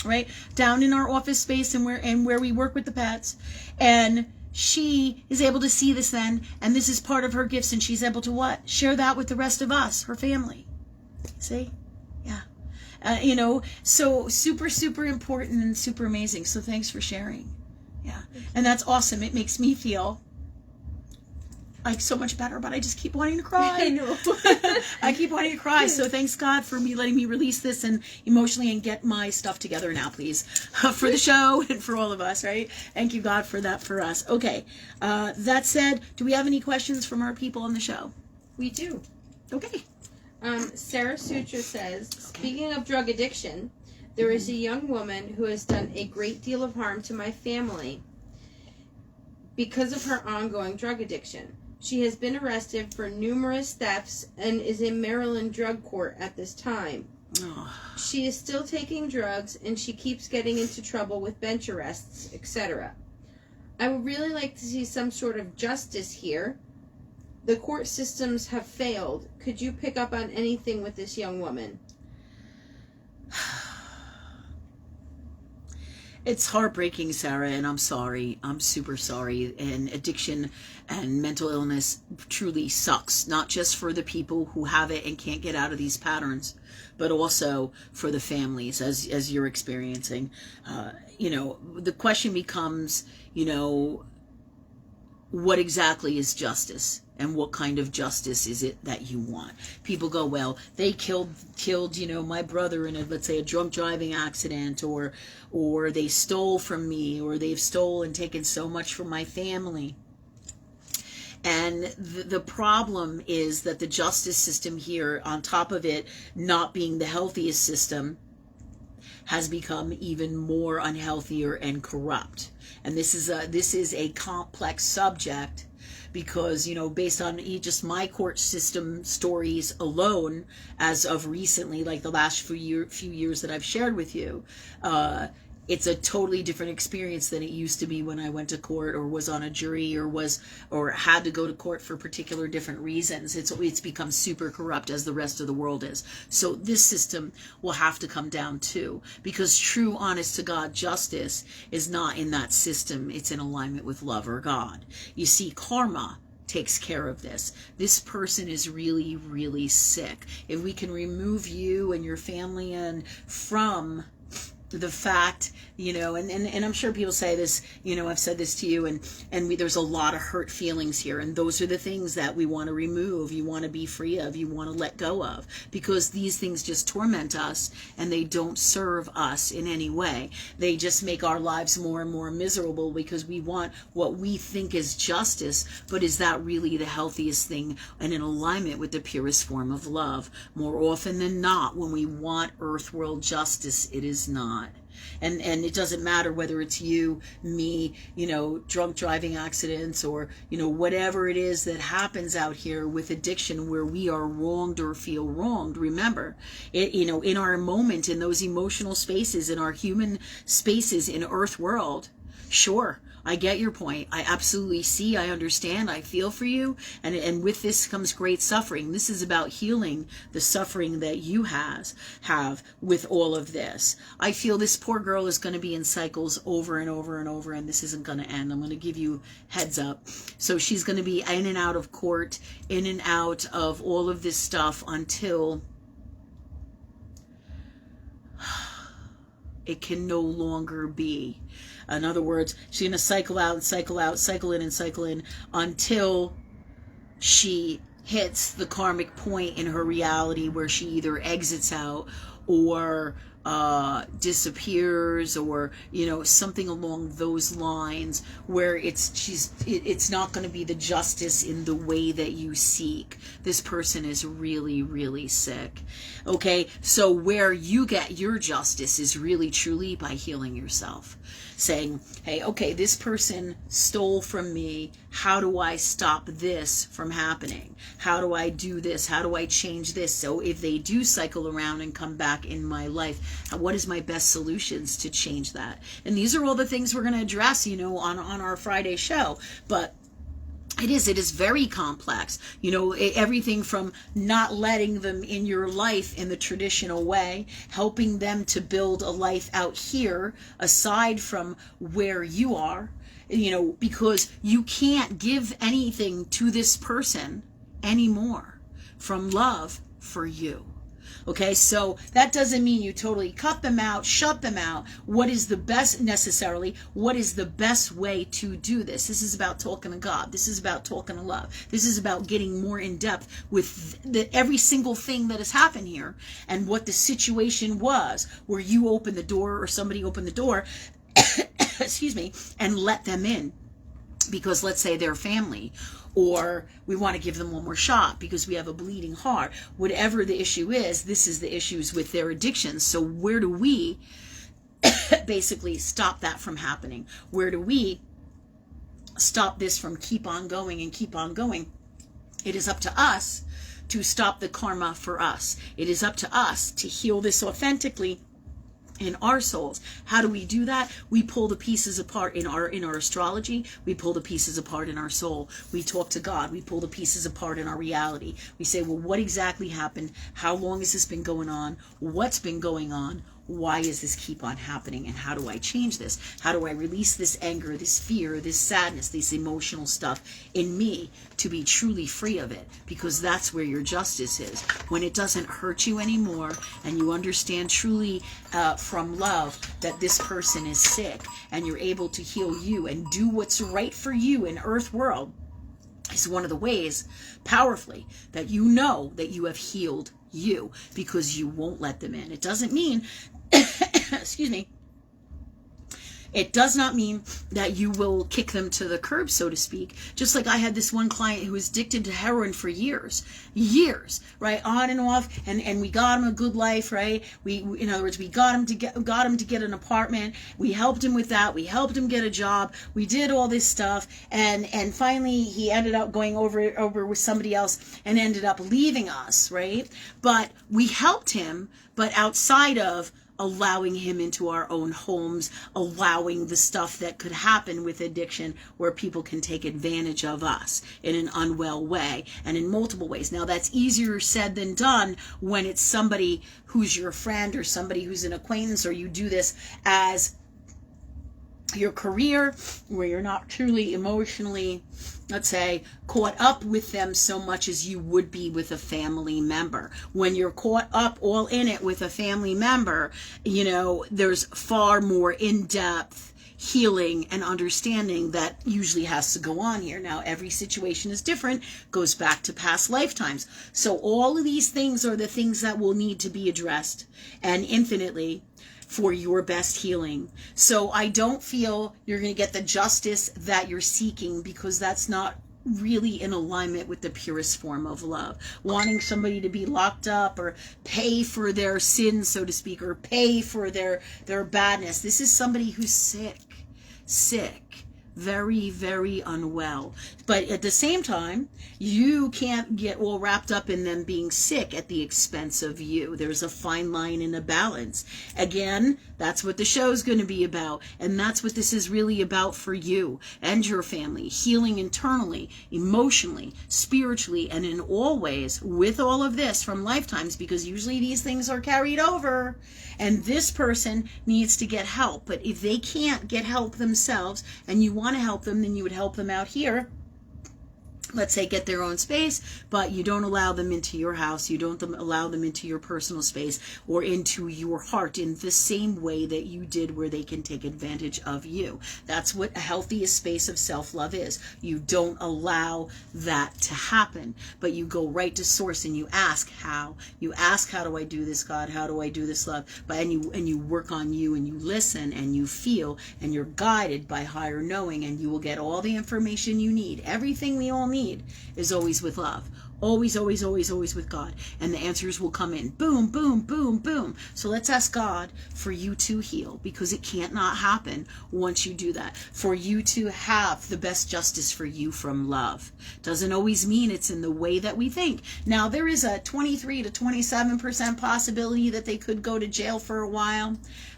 Right down in our office space and where we work with the pets, and she is able to see this then, and this is part of her gifts, and she's able to what? Share that with the rest of us, her family. See? Yeah. You know, so super important and super amazing. So thanks for sharing. Yeah. And that's awesome. It makes me feel like so much better, but I just keep wanting to cry. I know. I keep wanting to cry. So thanks God for me letting me release this and emotionally and get my stuff together now, please, for the show and for all of us, right? Thank you, God, for that for us. Okay. That said, do we have any questions from our people on the show? We do. Okay. Sarah Sutra says, speaking of drug addiction, there is a young woman who has done a great deal of harm to my family because of her ongoing drug addiction. She has been arrested for numerous thefts and is in Maryland drug court at this time. Oh. She is still taking drugs, and she keeps getting into trouble with bench arrests, etc. I would really like to see some sort of justice here. The court systems have failed. Could you pick up on anything with this young woman? It's heartbreaking, Sarah, and I'm sorry. I'm super sorry. And addiction and mental illness truly sucks, not just for the people who have it and can't get out of these patterns, but also for the families, as you're experiencing. The question becomes, what exactly is justice? And what kind of justice is it that you want? People go, well, they killed, my brother in let's say a drunk driving accident, or they stole from me, or they've stolen and taken so much from my family. And the problem is that the justice system here, on top of it not being the healthiest system, has become even more unhealthier and corrupt. And this is a complex subject, because, based on just my court system stories alone, as of recently, like the last few years that I've shared with you, it's a totally different experience than it used to be when I went to court, or was on a jury, or had to go to court for particular different reasons. It's become super corrupt, as the rest of the world is. So this system will have to come down too, because true, honest to God justice is not in that system. It's in alignment with love or God. You see, karma takes care of this. This person is really, really sick. If we can remove you and your family and from the fact, and I'm sure people say this, I've said this to you, and there's a lot of hurt feelings here, and those are the things that we want to remove, you want to be free of, you want to let go of, because these things just torment us, and they don't serve us in any way. They just make our lives more and more miserable, because we want what we think is justice, but is that really the healthiest thing and in alignment with the purest form of love? More often than not, when we want earth world justice, it is not. And it doesn't matter whether it's you, me, drunk driving accidents, or, whatever it is that happens out here with addiction, where we are wronged or feel wronged. Remember, in our moment, in those emotional spaces, in our human spaces in earth world, sure, I get your point. I absolutely see, I understand, I feel for you. And with this comes great suffering. This is about healing the suffering that you have with all of this. I feel this poor girl is going to be in cycles over and over and over, and this isn't going to end. I'm going to give you heads up. So she's going to be in and out of court, in and out of all of this stuff, until it can no longer be. In other words, she's going to cycle out and cycle out, cycle in and cycle in, until she hits the karmic point in her reality where she either exits out, or disappears, or something along those lines, where it's not going to be the justice in the way that you seek. This person is really, really sick. Okay, so where you get your justice is really truly by healing yourself, saying, hey, okay, this person stole from me. How do I stop this from happening? How do I do this? How do I change this? So if they do cycle around and come back in my life, what is my best solutions to change that? And these are all the things we're going to address, on our Friday show. But it is very complex. Everything from not letting them in your life in the traditional way, helping them to build a life out here aside from where you are, because you can't give anything to this person anymore from love for you. Okay, so that doesn't mean you totally cut them out, shut them out. What is the best way to do this? This is about talking to God. This is about talking to love. This is about getting more in depth with every single thing that has happened here, and what the situation was where you opened the door, or somebody opened the door, excuse me, and let them in. Because let's say they're family, or we want to give them one more shot because we have a bleeding heart. Whatever the issue is, this is the issues with their addictions. So where do we basically stop that from happening? Where do we stop this from keep on going and keep on going? It is up to us to stop the karma for us. It is up to us to heal this authentically in our souls. How do we do that? We pull the pieces apart in our astrology. We pull the pieces apart in our soul. We talk to God. We pull the pieces apart in our reality. We say, well, what exactly happened? How long has this been going on? What's been going on? Why does this keep on happening? And how do I change this? How do I release this anger, this fear, this sadness, this emotional stuff in me to be truly free of it? Because that's where your justice is. When it doesn't hurt you anymore and you understand truly from love that this person is sick and you're able to heal you and do what's right for you in Earth World, is one of the ways powerfully that you know that you have healed you, because you won't let them in. It doesn't mean excuse me, it does not mean that you will kick them to the curb, so to speak. Just like I had this one client who was addicted to heroin for years, right, on and off, and we got him a good life, right? We in other words, we got him to get an apartment. We helped him with that. We helped him get a job. We did all this stuff, and finally he ended up going over with somebody else and ended up leaving us, right? But we helped him, but outside of allowing him into our own homes, allowing the stuff that could happen with addiction where people can take advantage of us in an unwell way and in multiple ways. Now, that's easier said than done when it's somebody who's your friend or somebody who's an acquaintance, or you do this as your career where you're not truly emotionally, let's say, caught up with them so much as you would be with a family member. When you're caught up all in it with a family member, you know, there's far more in-depth healing and understanding that usually has to go on here. Now, every situation is different, goes back to past lifetimes. So all of these things are the things that will need to be addressed, and infinitely, for your best healing. So I don't feel you're going to get the justice that you're seeking, because that's not really in alignment with the purest form of love. Wanting somebody to be locked up or pay for their sins, so to speak, or pay for their badness. This is somebody who's sick, very, very unwell. But at the same time, you can't get all wrapped up in them being sick at the expense of you. There's a fine line and a balance. Again, that's what the show's going to be about. And that's what this is really about for you and your family. Healing internally, emotionally, spiritually, and in all ways with all of this from lifetimes, because usually these things are carried over. And this person needs to get help. But if they can't get help themselves and you want to help them, then you would help them out here. Let's say get their own space, but you don't allow them into your house. You don't allow them into your personal space or into your heart in the same way that you did, where they can take advantage of you. That's what a healthiest space of self-love is. You don't allow that to happen, but you go right to source and you ask how. You ask, how do I do this, God? How do I do this, love? And you work on you, and you listen and you feel, and you're guided by higher knowing, and you will get all the information you need. Everything we all need is always with love. Always, always, always, always with God. And the answers will come in. Boom, boom, boom, boom. So let's ask God for you to heal, because it can't not happen once you do that. For you to have the best justice for you from love. Doesn't always mean it's in the way that we think. Now, there is a 23 to 27% possibility that they could go to jail for a while.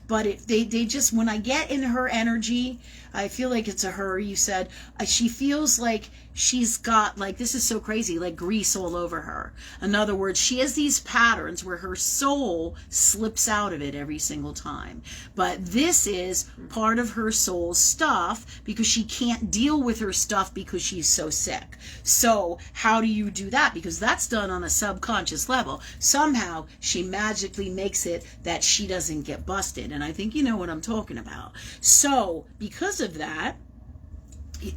But they just, when I get in her energy, I feel like it's a her, you said, she feels like she's got, like, this is so crazy, like grease all over her. In other words, she has these patterns where her soul slips out of it every single time. But this is part of her soul's stuff, because she can't deal with her stuff because she's so sick. So how do you do that? Because that's done on a subconscious level. Somehow she magically makes it that she doesn't get busted. And I think you know what I'm talking about. So because of that,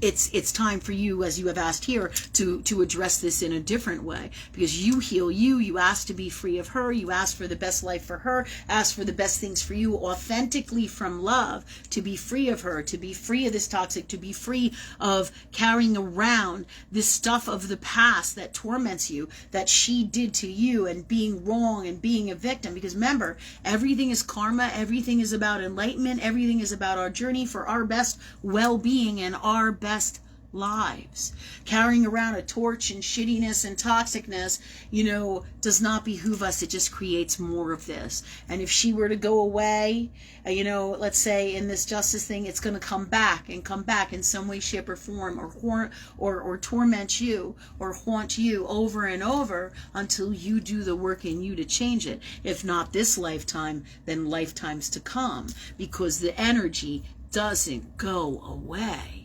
it's time for you, as you have asked here, to address this in a different way, because you heal you ask to be free of her, you ask for the best life for her, ask for the best things for you authentically from love, to be free of her, to be free of this toxic, to be free of carrying around this stuff of the past that torments you, that she did to you, and being wrong and being a victim. Because remember, everything is karma, everything is about enlightenment, everything is about our journey for our best well-being and our best lives. Carrying around a torch and shittiness and toxicness, does not behoove us. It just creates more of this. And if she were to go away, let's say in this justice thing, it's going to come back in some way, shape, or form, or torment you or haunt you over and over until you do the work in you to change it. If not this lifetime, then lifetimes to come, because the energy doesn't go away.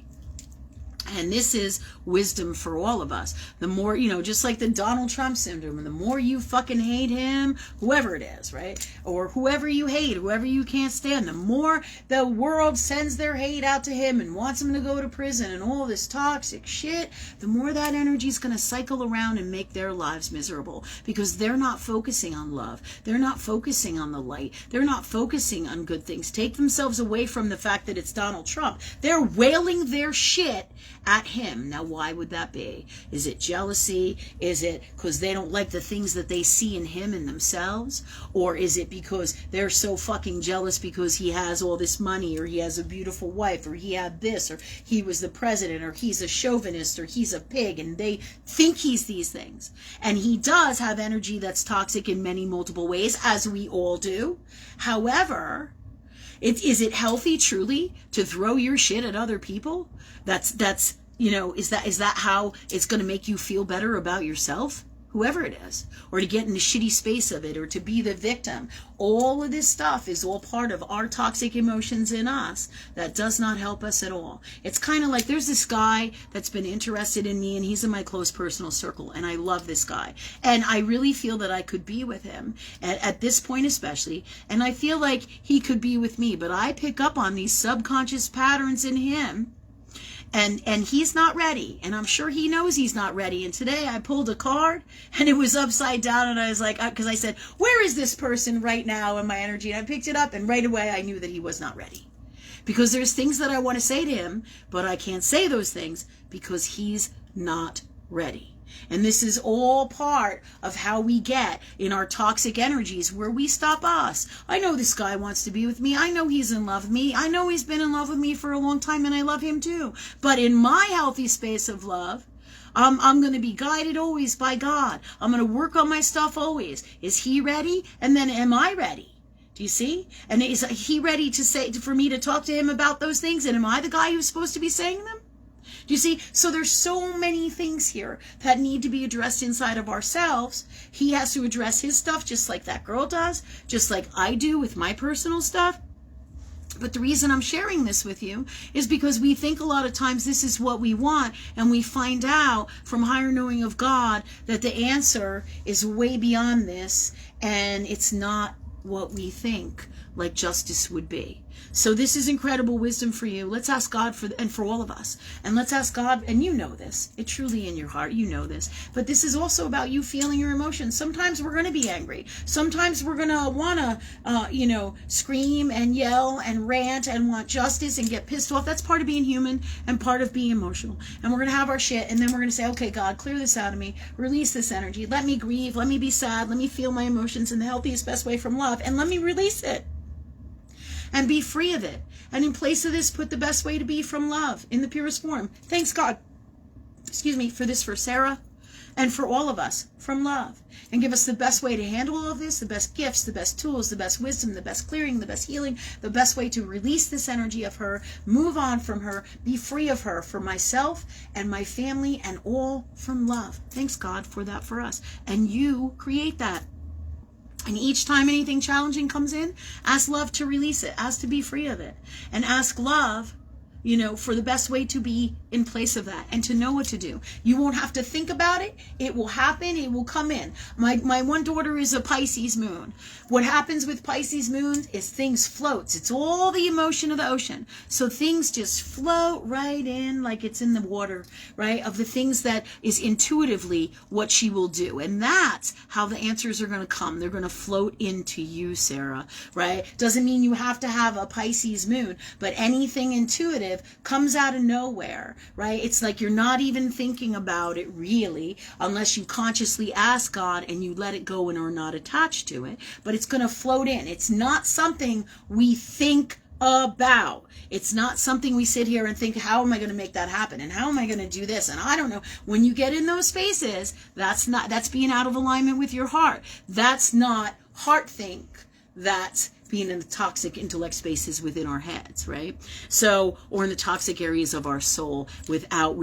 And this is wisdom for all of us. The more, just like the Donald Trump syndrome, the more you fucking hate him, whoever it is, right? Or whoever you hate, whoever you can't stand, the more the world sends their hate out to him and wants him to go to prison and all this toxic shit, the more that energy is going to cycle around and make their lives miserable, because they're not focusing on love. They're not focusing on the light. They're not focusing on good things. Take themselves away from the fact that it's Donald Trump. They're wailing their shit at him. Now, why would that be? Is it jealousy? Is it because they don't like the things that they see in him and themselves? Or is it because they're so fucking jealous because he has all this money, or he has a beautiful wife, or he had this, or he was the president, or he's a chauvinist, or he's a pig, and they think he's these things? And he does have energy that's toxic in many multiple ways, as we all do. However, is it healthy truly to throw your shit at other people? Is that how it's going to make you feel better about yourself? Whoever it is, or to get in the shitty space of it, or to be the victim. All of this stuff is all part of our toxic emotions in us that does not help us at all. It's kind of like there's this guy that's been interested in me, and he's in my close personal circle, and I love this guy. And I really feel that I could be with him at this point especially, and I feel like he could be with me, but I pick up on these subconscious patterns in him. And he's not ready, and I'm sure he knows he's not ready. And today I pulled a card and it was upside down, and I was like, because I said, where is this person right now in my energy? And I picked it up, and right away I knew that he was not ready, because there's things that I want to say to him, but I can't say those things because he's not ready. And this is all part of how we get in our toxic energies, where we stop us. I know this guy wants to be with me. I know he's in love with me. I know he's been in love with me for a long time, and I love him too. But in my healthy space of love, I'm going to be guided always by God. I'm going to work on my stuff always. Is he ready? And then am I ready? Do you see? And is he ready for me to talk to him about those things? And am I the guy who's supposed to be saying them? Do you see? So there's so many things here that need to be addressed inside of ourselves. He has to address his stuff just like that girl does, just like I do with my personal stuff. But the reason I'm sharing this with you is because we think a lot of times this is what we want, and we find out from higher knowing of God that the answer is way beyond this, and it's not what we think like justice would be. So this is incredible wisdom for you. Let's ask God for all of us. And let's ask God, and you know this, it's truly in your heart, you know this, but this is also about you feeling your emotions. Sometimes we're going to be angry. Sometimes we're going to want to, scream and yell and rant and want justice and get pissed off. That's part of being human and part of being emotional. And we're going to have our shit, and then we're going to say, okay, God, clear this out of me. Release this energy. Let me grieve. Let me be sad. Let me feel my emotions in the healthiest, best way from love, and let me release it. And be free of it. And in place of this, put the best way to be from love in the purest form. Thanks God, for this, for Sarah, and for all of us, from love. And give us the best way to handle all of this, the best gifts, the best tools, the best wisdom, the best clearing, the best healing, the best way to release this energy of her, move on from her, be free of her, for myself and my family, and all from love. Thanks God for that for us. And you create that. And each time anything challenging comes in, ask love to release it, ask to be free of it, and ask love, for the best way to be in place of that and to know what to do. You won't have to think about it. It will happen. It will come in. My one daughter is a Pisces moon. What happens with Pisces moons is things floats. It's all the emotion of the ocean. So things just float right in like it's in the water, right? Of the things that is intuitively what she will do. And that's how the answers are going to come. They're going to float into you, Sarah, right? Doesn't mean you have to have a Pisces moon, but anything intuitive comes out of nowhere, right? It's like you're not even thinking about it really, unless you consciously ask God and you let it go and are not attached to it, but it's going to float in. It's not something we think about. It's not something we sit here and think, how am I going to make that happen? And how am I going to do this? And I don't know. When you get in those spaces, that's being out of alignment with your heart. That's not heart think. That's being in the toxic intellect spaces within our heads, right? So, or in the toxic areas of our soul without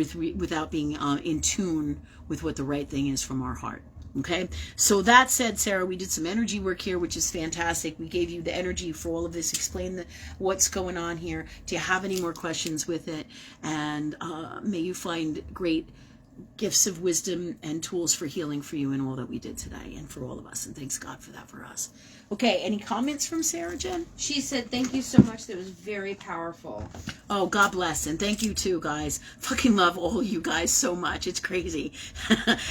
being in tune with what the right thing is from our heart. Okay, so that said, Sarah, we did some energy work here, which is fantastic. We gave you the energy for all of this, explain what's going on here. Do you have any more questions with it? And may you find great gifts of wisdom and tools for healing for you in all that we did today and for all of us. And thanks God for that for us. Okay, any comments from Sarah, Jen? She said, thank you so much. That was very powerful. Oh, God bless. And thank you too, guys. Fucking love all you guys so much. It's crazy.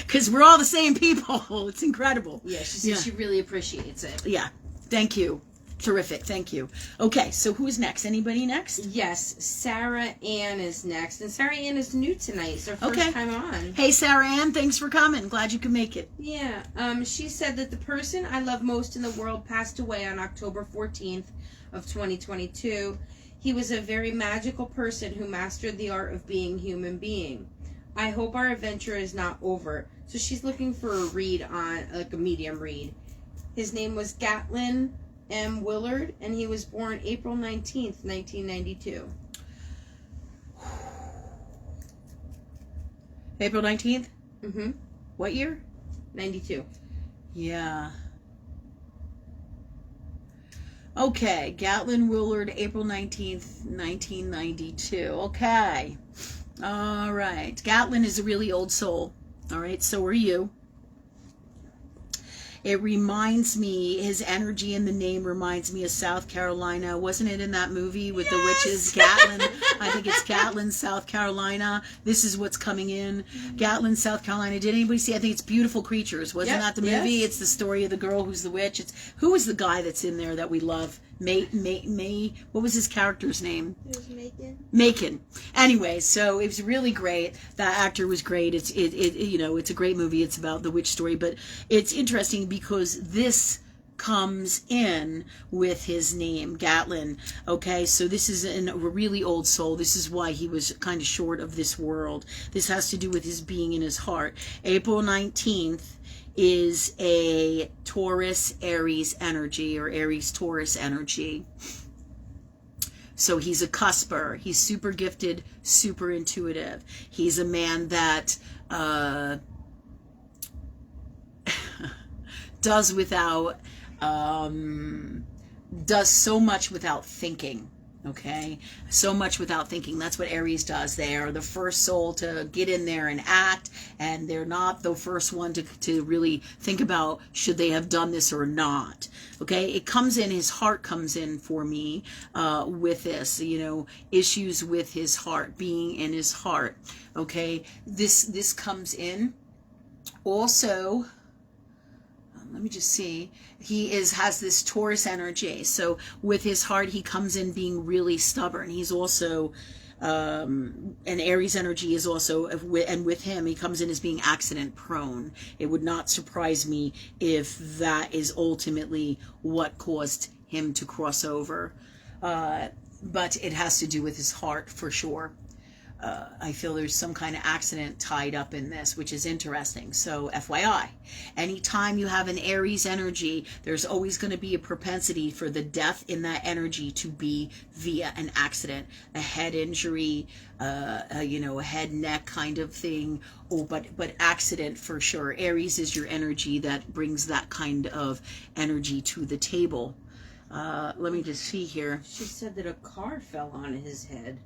Because we're all the same people. It's incredible. Yeah, she said she really appreciates it. Yeah. Thank you. Terrific. Thank you. Okay, so who's next? Anybody next? Yes, Sarah Ann is next. And Sarah Ann is new tonight. It's her first time on. Hey, Sarah Ann. Thanks for coming. Glad you could make it. Yeah. She said that the person I love most in the world passed away on October 14th of 2022. He was a very magical person who mastered the art of being human being. I hope our adventure is not over. So she's looking for a read on, like a medium read. His name was Gatlin M. Willard, and he was born April 19th, 1992. April 19th? Mm-hmm. What year? 92. Yeah. Okay, Gatlin Willard, April 19th, 1992. Okay. All right. Gatlin is a really old soul. All right, so are you. It reminds me, his energy in the name reminds me of South Carolina. Wasn't it in that movie with the witches? Gatlin. I think it's Gatlin, South Carolina. This is what's coming in. Gatlin, South Carolina. Did anybody see? I think it's Beautiful Creatures. Wasn't that the movie? Yes. It's the story of the girl who's the witch. Who is the guy that's in there that we love? May. What was his character's name? It was Macon. Macon. Anyway, so it was really great. That actor was great. It's a great movie. It's about the witch story, but it's interesting because this comes in with his name, Gatlin. Okay, so this is a really old soul. This is why he was kind of short of this world. This has to do with his being in his heart. April 19th is a Taurus Aries energy, or Aries Taurus energy. So he's a cusper. He's super gifted, super intuitive. He's a man that does so much without thinking. Okay, so much without thinking. That's what Aries does. They are the first soul to get in there and act, and they're not the first one to really think about should they have done this or not. Okay, it comes in, his heart comes in for me with this, issues with his heart, being in his heart. Okay, this comes in. Also, let me just see. He has this Taurus energy. So with his heart, he comes in being really stubborn. He's also, and Aries energy is also, and with him, he comes in as being accident prone. It would not surprise me if that is ultimately what caused him to cross over. But it has to do with his heart for sure. I feel there's some kind of accident tied up in this, which is interesting. So FYI, anytime you have an Aries energy, there's always going to be a propensity for the death in that energy to be via an accident, a head injury, a head neck kind of thing. But accident for sure. Aries is your energy that brings that kind of energy to the table. Let me just see here. She said that a car fell on his head.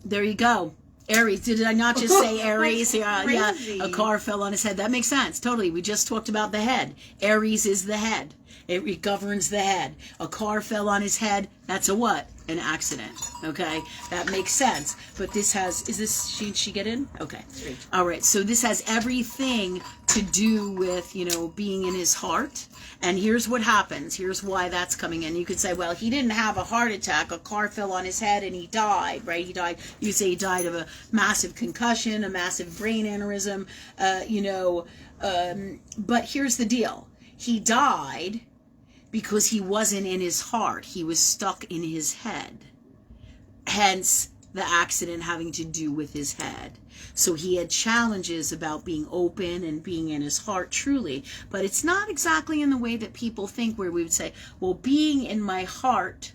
There you go. Aries. Did I not just say Aries? Yeah, a car fell on his head. That makes sense. Totally. We just talked about the head. Aries is the head. It governs the head. A car fell on his head. That's a what? An accident. Okay? That makes sense. But this has, she get in? Okay. All right. So this has everything to do with, being in his heart. And here's what happens. Here's why that's coming in. You could say, well, he didn't have a heart attack. A car fell on his head and he died, right? He died. You say he died of a massive concussion, a massive brain aneurysm, but here's the deal. He died because he wasn't in his heart. He was stuck in his head. Hence, the accident having to do with his head. So he had challenges about being open and being in his heart truly. But it's not exactly in the way that people think, where we would say, well, being in my heart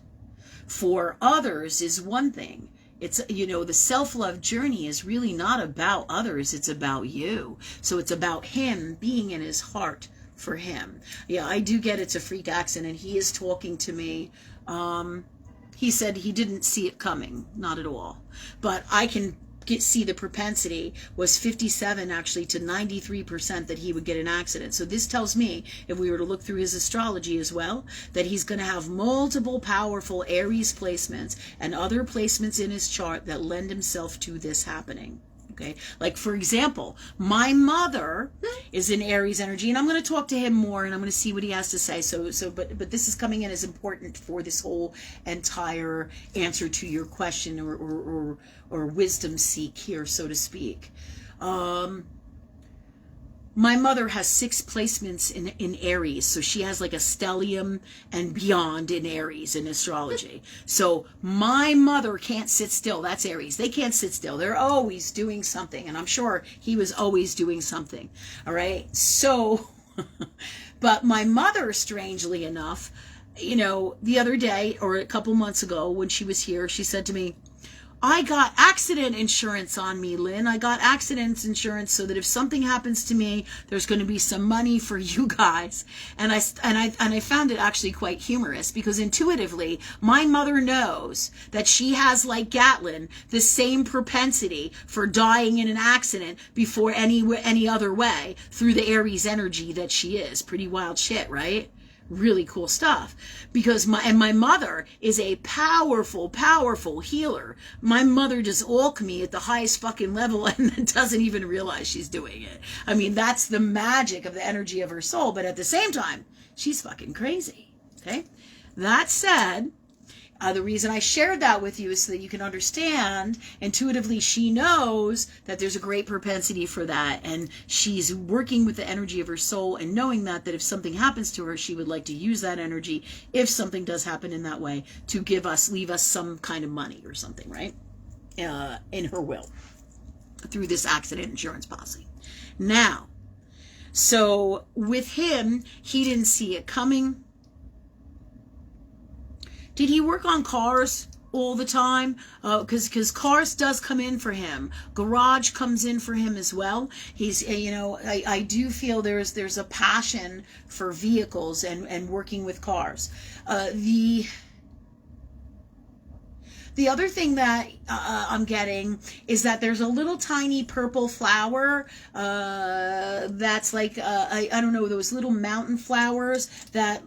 for others is one thing. It's, the self-love journey is really not about others. It's about you. So it's about him being in his heart for him. Yeah, I do get it's a freak accident. He is talking to me. He said he didn't see it coming, not at all. But I can see the propensity was 57 actually to 93% that he would get an accident. So this tells me, if we were to look through his astrology as well, that he's going to have multiple powerful Aries placements and other placements in his chart that lend himself to this happening. Okay, like for example, my mother is in Aries energy, and I'm going to talk to him more, and I'm going to see what he has to say. But this is coming in as important for this whole entire answer to your question or wisdom seek here, so to speak. My mother has 6 placements in Aries, so she has like a stellium and beyond in Aries in astrology. So my mother can't sit still. That's Aries. They can't sit still. They're always doing something, and I'm sure he was always doing something. All right. So, but my mother, strangely enough, the other day or a couple months ago when she was here, she said to me, I got accident insurance on me, Lynn. I got accident insurance so that if something happens to me, there's going to be some money for you guys. And I found it actually quite humorous, because intuitively, my mother knows that she has, like Gatlin, the same propensity for dying in an accident before any other way through the Aries energy that she is. Pretty wild shit, right? Really cool stuff, because my mother is a powerful healer. My mother does alchemy at the highest fucking level and doesn't even realize she's doing it. I mean, that's the magic of the energy of her soul, but at the same time, she's fucking crazy. Okay, that said, the reason I shared that with you is so that you can understand intuitively she knows that there's a great propensity for that, and she's working with the energy of her soul and knowing that if something happens to her, she would like to use that energy, if something does happen in that way, to leave us some kind of money or something, right? In her will, through this accident insurance policy. Now, so with him, he didn't see it coming. Did he work on cars all the time? Because cars does come in for him. Garage comes in for him as well. He's, I do feel there's a passion for vehicles and working with cars. The other thing that I'm getting is that there's a little tiny purple flower that's like, I don't know, those little mountain flowers that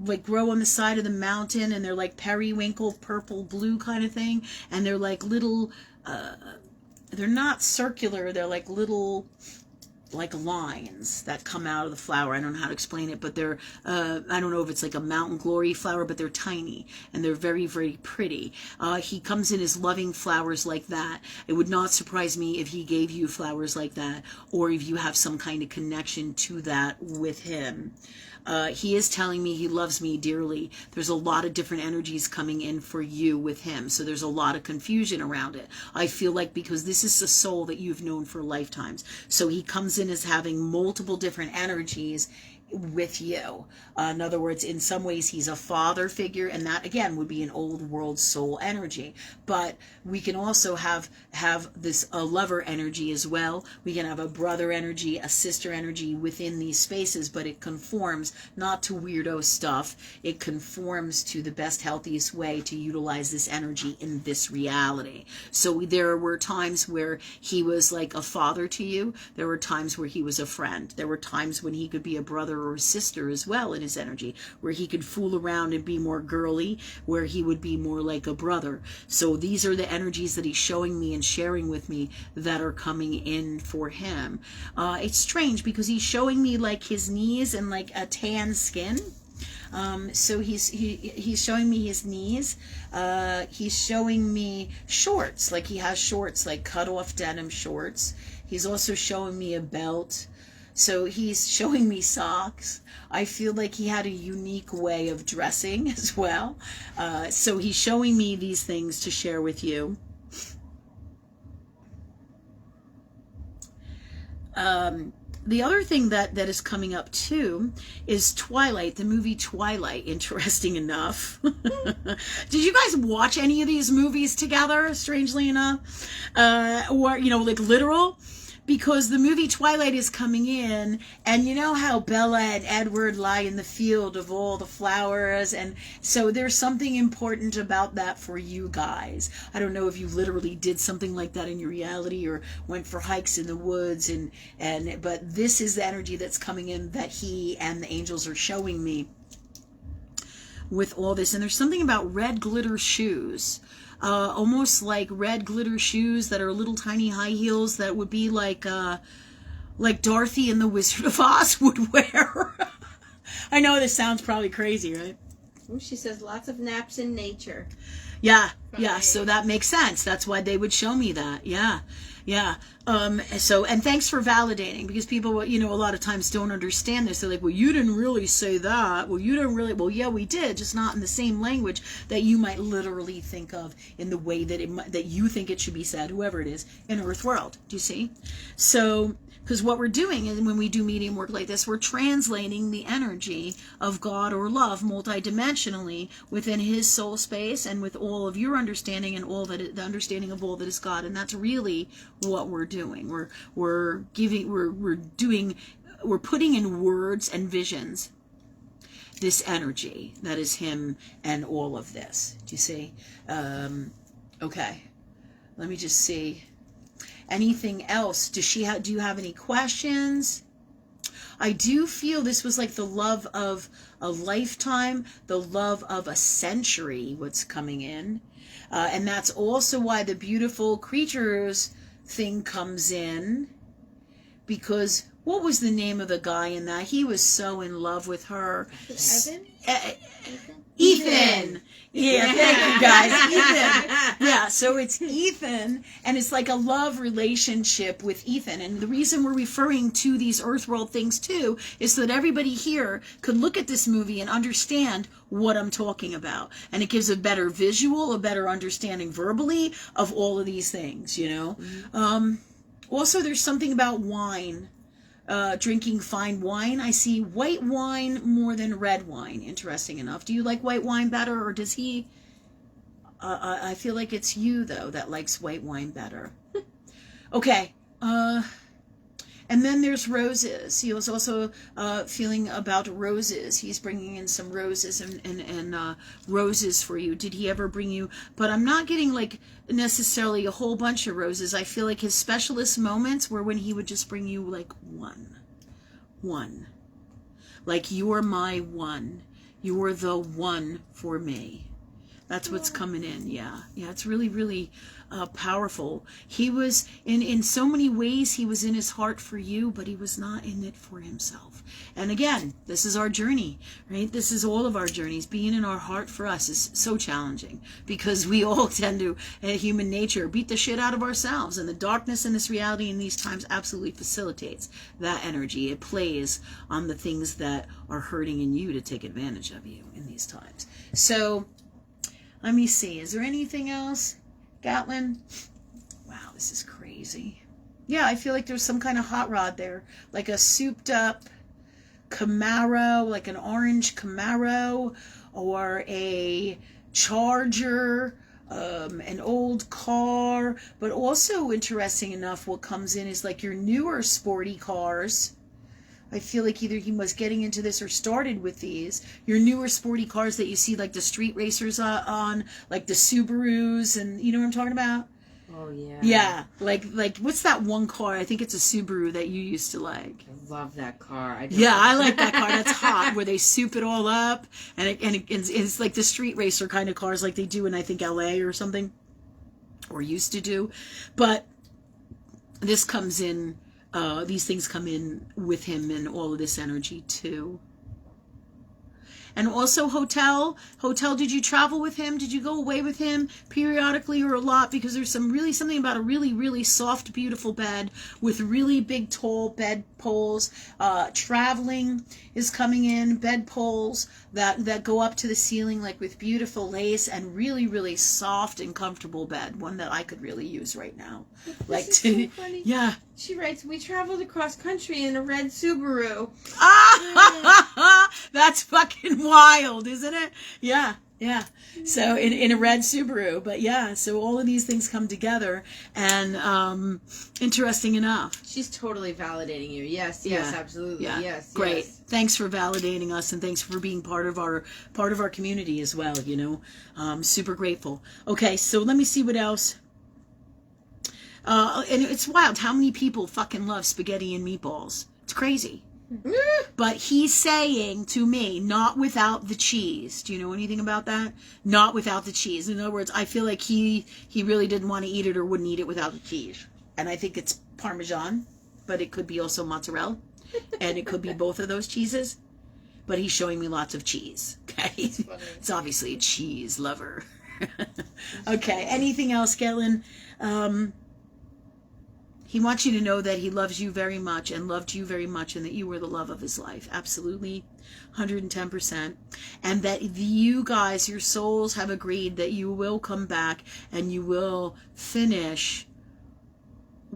like grow on the side of the mountain, and they're like periwinkle, purple, blue kind of thing. And they're like little, they're not circular, they're like little, like lines that come out of the flower. I don't know how to explain it, but they're, I don't know if it's like a mountain glory flower, but they're tiny and they're very, very pretty. He comes in as loving flowers like that. It would not surprise me if he gave you flowers like that, or if you have some kind of connection to that with him. He is telling me he loves me dearly. There's a lot of different energies coming in for you with him, so there's a lot of confusion around it. I feel like because this is a soul that you've known for lifetimes, so he comes in as having multiple different energies with you. In other words, in some ways he's a father figure, and that again would be an old world soul energy. But we can also have this a lover energy as well. We can have a brother energy, a sister energy within these spaces, but it conforms not to weirdo stuff. It conforms to the best, healthiest way to utilize this energy in this reality. So there were times where he was like a father to you. There were times where he was a friend. There were times when he could be a brother or a sister as well in his energy, where he could fool around and be more girly, where he would be more like a brother. So these are the energies that he's showing me and sharing with me that are coming in for him. It's strange because he's showing me like his knees and like a tan skin. So he's showing me his knees. He's showing me shorts, like he has shorts, like cut off denim shorts. He's also showing me a belt. So he's showing me socks. I feel like he had a unique way of dressing as well. So he's showing me these things to share with you. The other thing that is coming up too is Twilight, the movie Twilight, interesting enough. Did you guys watch any of these movies together, strangely enough? Or, you know, like literal? Because the movie Twilight is coming in, and you know how Bella and Edward lie in the field of all the flowers, and so there's something important about that for you guys. I don't know if you literally did something like that in your reality or went for hikes in the woods, but this is the energy that's coming in that he and the angels are showing me with all this. And there's something about red glitter shoes. Almost like red glitter shoes that are little tiny high heels that would be like Dorothy in the Wizard of Oz would wear. I know this sounds probably crazy, right? Ooh, she says lots of naps in nature. Yeah, yeah. So that makes sense. That's why they would show me that. Yeah, yeah. So, and thanks for validating, because people, you know, a lot of times don't understand this. They're like, well, you didn't really say that. Well, you didn't really. Well, yeah, we did, just not in the same language that you might literally think of in the way that that you think it should be said, whoever it is, in Earth World. Do you see? So, because what we're doing is when we do medium work like this, we're translating the energy of God or love multidimensionally within His soul space and with all of your understanding and all that the understanding of all that is God, and that's really what we're doing. We're putting in words and visions this energy that is Him and all of this. Do you see? Okay, let me just see. Anything else? Do you have any questions? I do feel this was like the love of a lifetime, the love of a century, what's coming in. And that's also why the beautiful creatures thing comes in. Because what was the name of the guy in that? He was so in love with her. Evan? Ethan. Yeah, thank you guys. Ethan. Yeah, so it's Ethan, and it's like a love relationship with Ethan. And the reason we're referring to these Earthworld things too is so that everybody here could look at this movie and understand what I'm talking about. And it gives a better visual, a better understanding verbally of all of these things, you know. Mm-hmm. Also, there's something about wine. Drinking fine wine. I see white wine more than red wine, interesting enough. Do you like white wine better, or does he? I feel like it's you, though, that likes white wine better. Okay. And then there's roses. He was also feeling about roses. He's bringing in some roses and roses for you. Did he ever bring you? But I'm not getting like necessarily a whole bunch of roses. I feel like his specialist moments were when he would just bring you like one. Like, you're my one. You're the one for me. That's what's coming in. Yeah, it's really, really powerful. He was, in so many ways, he was in his heart for you, but he was not in it for himself. And again, this is our journey, right? This is all of our journeys. Being in our heart for us is so challenging because we all tend to, human nature, beat the shit out of ourselves. And the darkness in this reality in these times absolutely facilitates that energy. It plays on the things that are hurting in you to take advantage of you in these times. So, let me see. Is there anything else? Gatlin? Wow, this is crazy. Yeah, I feel like there's some kind of hot rod there. Like a souped up Camaro, like an orange Camaro, or a Charger, an old car. But also, interesting enough, what comes in is like your newer sporty cars. I feel like either he was getting into this or started with these. Your newer sporty cars that you see like the street racers on, like the Subarus, and you know what I'm talking about? Oh, yeah. Yeah, like what's that one car? I think it's a Subaru that you used to like. I love that car. I like that car. That's hot, where they soup it all up, and it's like the street racer kind of cars like they do in, I think, LA or something, or used to do. But this comes in. These things come in with him and all of this energy too. And also hotel, did you travel with him? Did you go away with him periodically or a lot? Because there's something about a really, really soft, beautiful bed with really big, tall bed poles. Traveling is coming in, bed poles that go up to the ceiling, like with beautiful lace, and really, really soft and comfortable bed. One that I could really use right now. This is so funny. Yeah. She writes, we traveled across country in a red Subaru. That's fucking wild, isn't it? Yeah. So in a red Subaru, but yeah, so all of these things come together, and interesting enough. She's totally validating you. Yes, absolutely. Yeah. Yes, great. yes. Thanks for validating us, and thanks for being part of our community as well. Super grateful. Okay, so let me see what else. And it's wild how many people fucking love spaghetti and meatballs. It's crazy. But he's saying to me, not without the cheese. Do you know anything about that? Not without the cheese. In other words, I feel like he really didn't want to eat it or wouldn't eat it without the cheese. And I think it's Parmesan, but it could be also mozzarella. And it could be both of those cheeses. But he's showing me lots of cheese. Okay? It's obviously a cheese lover. Okay, anything else, Caitlin? He wants you to know that he loves you very much and loved you very much, and that you were the love of his life. Absolutely. 110%. And that you guys, your souls, have agreed that you will come back and you will finish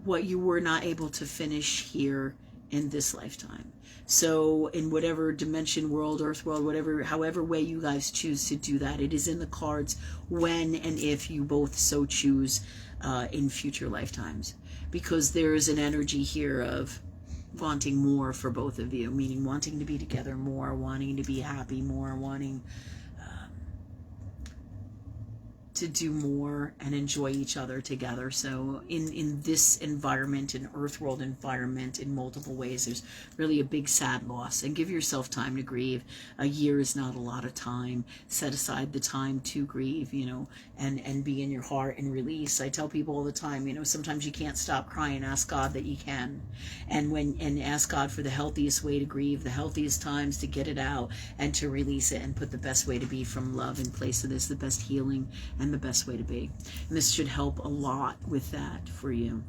what you were not able to finish here in this lifetime. So in whatever dimension, world, earth world, however way you guys choose to do that, it is in the cards when and if you both so choose in future lifetimes. Because there is an energy here of wanting more for both of you, meaning wanting to be together more, wanting to be happy more, wanting to do more and enjoy each other together. So in this environment, in earth world environment, in multiple ways, there's really a big sad loss. And give yourself time to grieve. A year is not a lot of time. Set aside the time to grieve, and be in your heart and release. I tell people all the time, sometimes you can't stop crying. Ask God that you can. And ask God for the healthiest way to grieve, the healthiest times to get it out and to release it and put the best way to be from love in place of this, the best healing and the best way to be. And this should help a lot with that for you.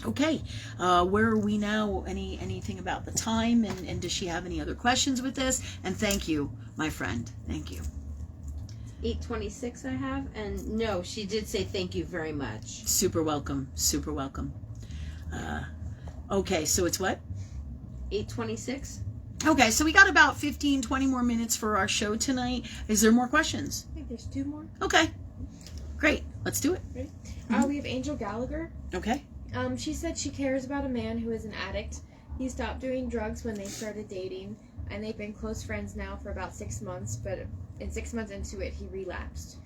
Okay, where are we now? Anything about the time? And does she have any other questions with this? And thank you, my friend. Thank you. 8:26 I have, and no, she did say thank you very much. Super welcome. Super welcome. Okay, so it's what? 8:26. Okay, so we got about 15-20 more minutes for our show tonight. Is there more questions? I think there's 2 more. Okay, great. Let's do it. Ready? We have Angel Gallagher. Okay. She said she cares about a man who is an addict. He stopped doing drugs when they started dating, and they've been close friends now for about 6 months, but 6 months into it, he relapsed.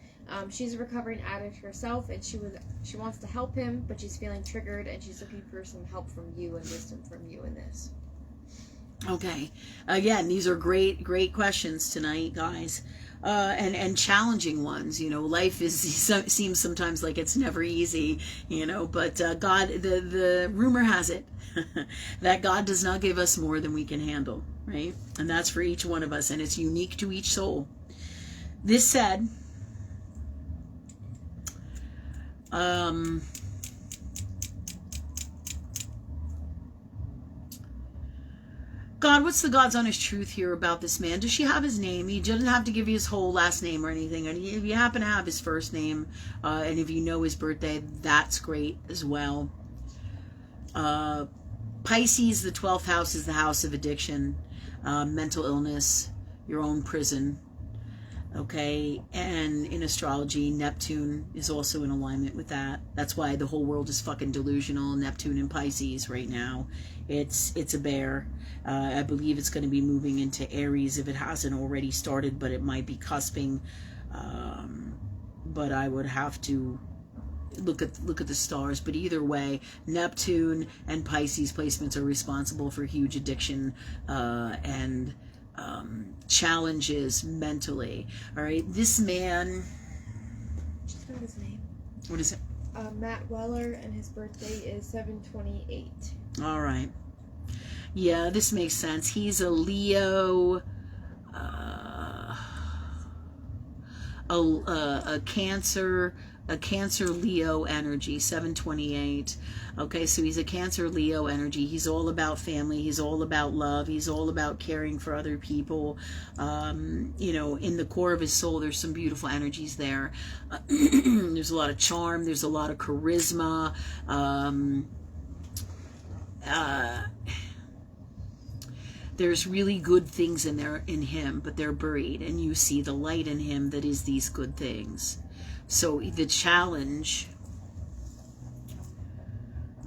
She's a recovering addict herself, and she wants to help him, but she's feeling triggered, and she's looking for some help from you and wisdom from you in this. Okay. Again, these are great questions tonight, guys. And challenging ones. Life seems sometimes like it's never easy, but God, the rumor has it that God does not give us more than we can handle, right? And that's for each one of us, and it's unique to each soul. This said, God, what's the God's honest truth here about this man? Does she have his name? He doesn't have to give you his whole last name or anything. And if you happen to have his first name, and if you know his birthday, that's great as well. Pisces, the 12th house, is the house of addiction, mental illness, your own prison. Okay, and in astrology, Neptune is also in alignment with that. That's why the whole world is fucking delusional. Neptune in Pisces right now. It's a bear. I believe it's going to be moving into Aries if it hasn't already started, but it might be cusping. But I would have to look at the stars. But either way, Neptune and Pisces placements are responsible for huge addiction and challenges mentally. All right, this man. She's got his name. What is it? Matt Weller, and his birthday is 7/28. All right. Yeah, this makes sense. He's a Leo. a Cancer Leo energy, 728. Okay, so he's a Cancer Leo energy. He's all about family. He's all about love. He's all about caring for other people. You know, in the core of his soul, there's some beautiful energies there. There's a lot of charm. There's a lot of charisma. There's really good things in there in him, but they're buried, and you see the light in him that is these good things. So the challenge,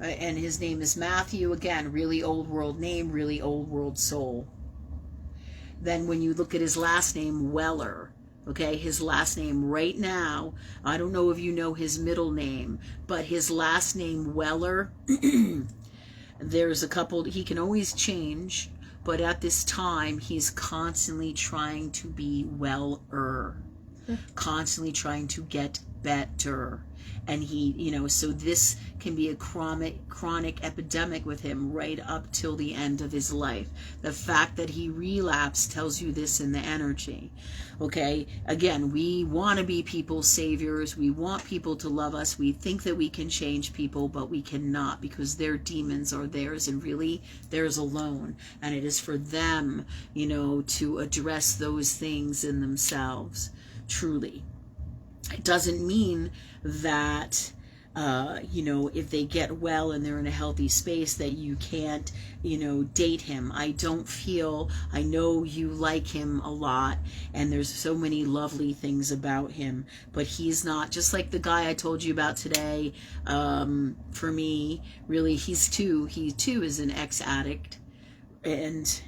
and his name is Matthew, again, really old world name, really old world soul. Then when you look at his last name, Weller, okay, his last name right now, I don't know if you know his middle name, but his last name, Weller, there's a couple, he can always change, but at this time, he's constantly trying to be well-er, constantly trying to get better. And he, you know, so this can be a chronic epidemic with him right up till the end of his life. The fact that he relapsed tells you this in the energy. Okay, again, we want to be people's saviors. We want people to love us. We think that we can change people, but we cannot, because their demons are theirs, and really theirs alone. And it is for them, you know, to address those things in themselves, truly. It doesn't mean that, you know, if they get well and they're in a healthy space, that you can't, you know, date him. I know you like him a lot, and there's so many lovely things about him, but he's not, just like the guy I told you about today, for me, really, he too is an ex-addict, and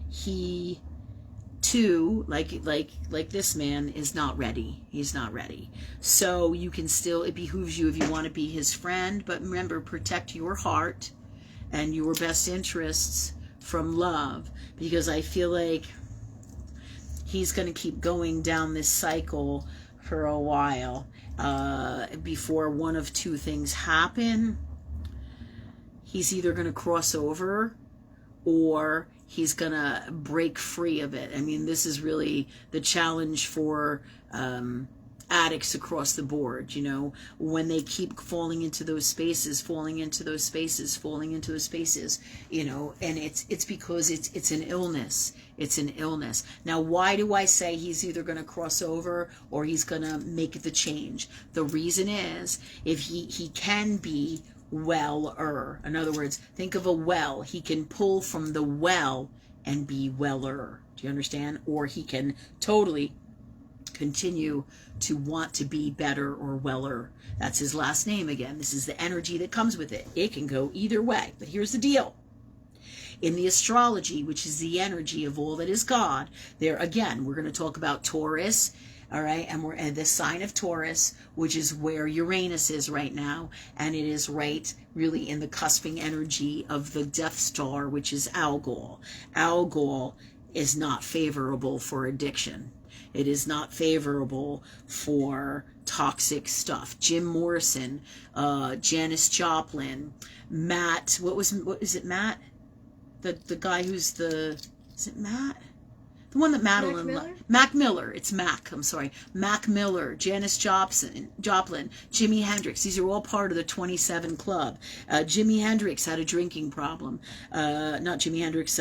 he too, like this man, is not ready. He's not ready. So you can still, it behooves you if you want to be his friend, but remember, protect your heart and your best interests from love, because I feel like he's going to keep going down this cycle for a while before one of two things happen. He's either going to cross over, or he's going to break free of it. I mean, this is really the challenge for addicts across the board, you know, when they keep falling into those spaces, you know, and it's because it's an illness. It's an illness. Now, why do I say he's either going to cross over or he's going to make the change? The reason is, if he can be well-er. In other words, think of a well. He can pull from the well and be well-er. Do you understand? Or he can totally continue to want to be better or weller. That's his last name again. This is the energy that comes with it. It can go either way. But here's the deal. In the astrology, which is the energy of all that is God, there again, we're going to talk about Taurus. All right, and we're at the sign of Taurus, which is where Uranus is right now, and it is right really in the cusping energy of the Death Star, which is Algol. Algol is not favorable for addiction. It is not favorable for toxic stuff. Jim Morrison, Janis Joplin, Matt, what is it, Matt? The guy who's is it Matt? The one that Madeline... Mac Miller. It's Mac. I'm sorry. Mac Miller, Janis Joplin, Jimi Hendrix. These are all part of the 27 Club. Jimi Hendrix had a drinking problem. Not Jimi Hendrix,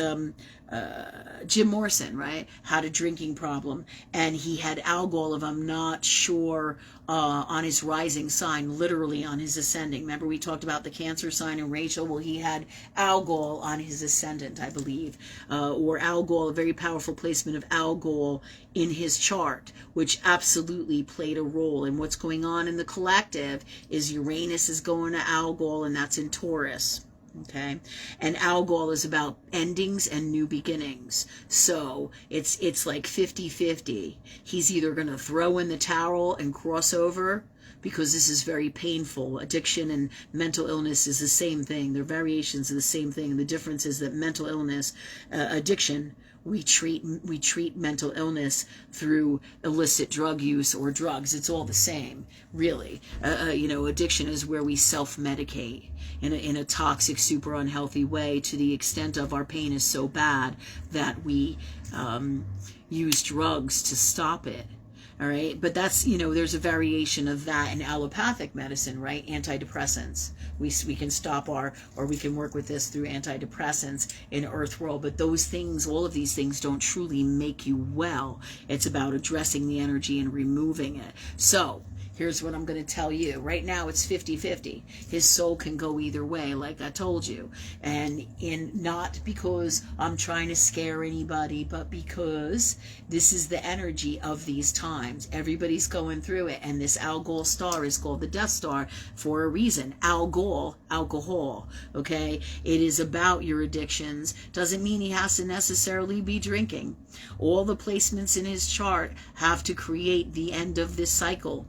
Jim Morrison, right, had a drinking problem, and he had Algol, if I'm not sure, on his rising sign, literally on his ascending. Remember we talked about the Cancer sign in Rachel? Well, he had Algol on his ascendant, I believe, or Algol, a very powerful placement of Algol in his chart, which absolutely played a role. And what's going on in the collective is Uranus is going to Algol, and that's in Taurus. Okay, and Algol is about endings and new beginnings. So it's like 50-50. He's either going to throw in the towel and cross over, because this is very painful. Addiction and mental illness is the same thing. They're variations of the same thing. The difference is that mental illness, addiction, we treat mental illness through illicit drug use or drugs. It's all the same, really. You know, addiction is where we self-medicate in a toxic, super unhealthy way, to the extent of our pain is so bad that we use drugs to stop it. All right, but that's, you know, there's a variation of that in allopathic medicine, right? Antidepressants. We can stop or we can work with this through antidepressants in Earth World, but those things, all of these things don't truly make you well. It's about addressing the energy and removing it. So here's what I'm going to tell you. Right now it's 50-50. His soul can go either way, like I told you. And not because I'm trying to scare anybody, but because this is the energy of these times. Everybody's going through it. And this Algol star is called the Death Star for a reason. Algol, alcohol. Okay? It is about your addictions. Doesn't mean he has to necessarily be drinking. All the placements in his chart have to create the end of this cycle.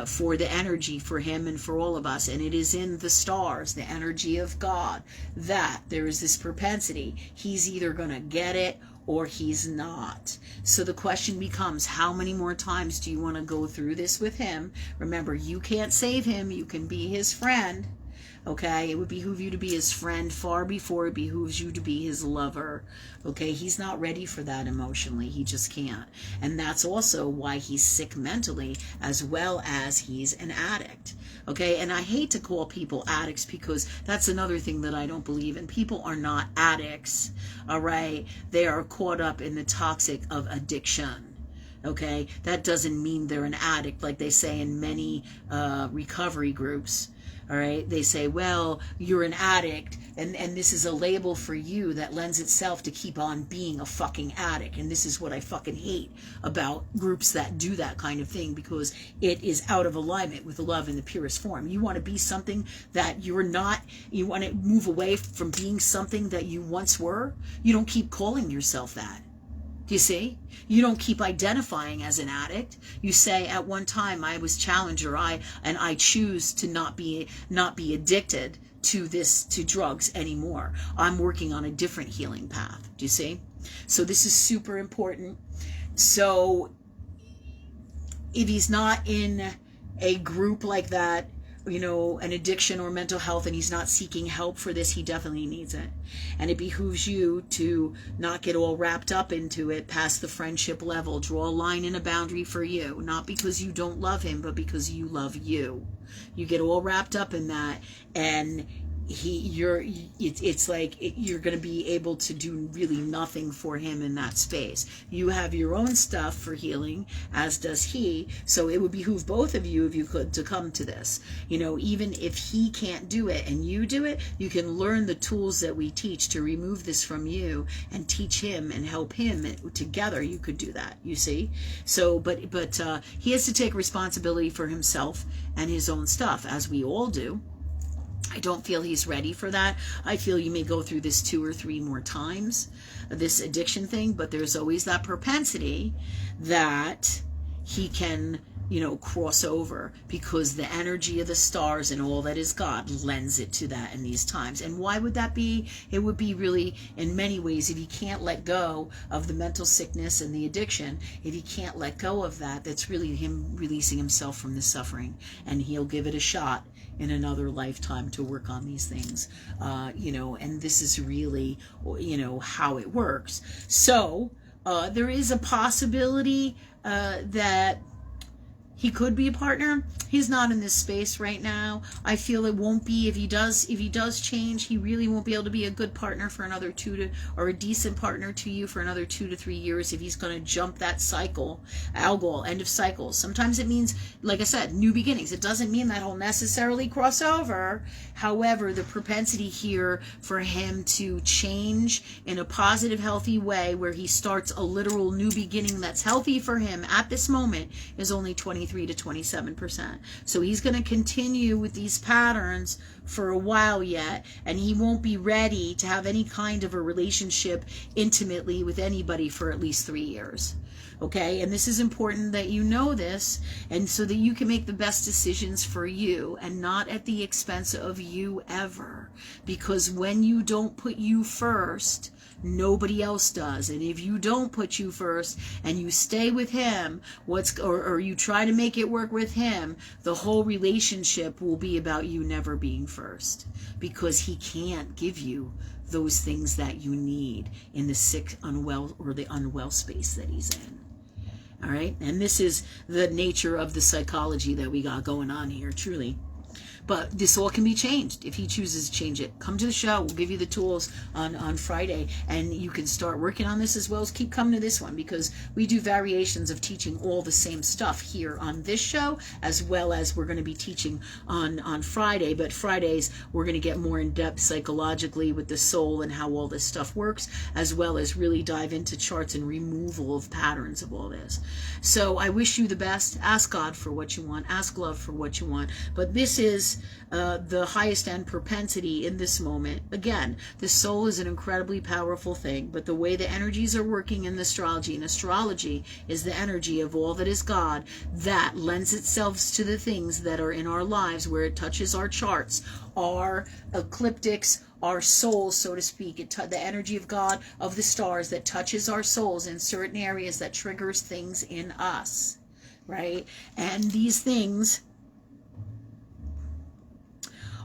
For the energy for him and for all of us. And it is in the stars, the energy of God, that there is this propensity. He's either going to get it or he's not. So the question becomes, how many more times do you want to go through this with him? Remember, you can't save him. You can be his friend. Okay, it would behoove you to be his friend far before it behooves you to be his lover. Okay, he's not ready for that emotionally. He just can't. And that's also why he's sick mentally, as well as he's an addict. Okay, and I hate to call people addicts because that's another thing that I don't believe in. People are not addicts, all right? They are caught up in the toxic of addiction. Okay, that doesn't mean they're an addict like they say in many recovery groups. All right, they say, well, you're an addict, and this is a label for you that lends itself to keep on being a fucking addict. And this is what I fucking hate about groups that do that kind of thing, because it is out of alignment with love in the purest form. You want to be something that you're not. You want to move away from being something that you once were. You don't keep calling yourself that. Do you see? You don't keep identifying as an addict. You say, at one time I was challenger, and I choose to not be addicted to drugs anymore. I'm working on a different healing path. Do you see? So this is super important. So if he's not in a group like that, you know, an addiction or mental health, and he's not seeking help for this, he definitely needs it. And it behooves you to not get all wrapped up into it past the friendship level. Draw a line and a boundary for you, not because you don't love him, but because you love you. You get all wrapped up in that, and it's like you're going to be able to do really nothing for him in that space. You have your own stuff for healing, as does he. So it would behoove both of you, if you could, to come to this. You know, even if he can't do it and you do it, you can learn the tools that we teach to remove this from you and teach him and help him. Together you could do that, you see. So but he has to take responsibility for himself and his own stuff, as we all do. I don't feel he's ready for that. I feel you may go through this 2 or 3 more times, this addiction thing, but there's always that propensity that he can, you know, cross over, because the energy of the stars and all that is God lends it to that in these times. And why would that be? It would be really, in many ways, if he can't let go of the mental sickness and the addiction, if he can't let go of that, that's really him releasing himself from the suffering, and he'll give it a shot in another lifetime to work on these things, you know, and this is really, you know, how it works. So there is a possibility that he could be a partner. He's not in this space right now. I feel it won't be. If he does change, he really won't be able to be a good partner for another or a decent partner to you for another 2 to 3 years, if he's going to jump that cycle, Algol, end of cycles. Sometimes it means, like I said, new beginnings. It doesn't mean that he'll necessarily cross over. However, the propensity here for him to change in a positive, healthy way, where he starts a literal new beginning that's healthy for him at this moment, is only 23 to 27%. So he's going to continue with these patterns for a while yet, and he won't be ready to have any kind of a relationship intimately with anybody for at least 3 years. Okay, and this is important that you know this, and so that you can make the best decisions for you, and not at the expense of you ever. Because when you don't put you first, nobody else does. And if you don't put you first and you stay with him, or you try to make it work with him, the whole relationship will be about you never being first, because he can't give you those things that you need in the sick, unwell, or the unwell space that he's in. All right. And this is the nature of the psychology that we got going on here, truly. But this all can be changed if he chooses to change it. Come to the show. We'll give you the tools on Friday, and you can start working on this as well as keep coming to this one, because we do variations of teaching all the same stuff here on this show, as well as we're going to be teaching on Friday. But Fridays, we're going to get more in depth psychologically with the soul and how all this stuff works, as well as really dive into charts and removal of patterns of all this. So I wish you the best. Ask God for what you want. Ask love for what you want. But this is the highest end propensity in this moment. Again, the soul is an incredibly powerful thing, but the way the energies are working in astrology, and astrology is the energy of all that is God, that lends itself to the things that are in our lives where it touches our charts, our ecliptics, our souls, so to speak. The energy of God, of the stars, that touches our souls in certain areas, that triggers things in us, right? And these things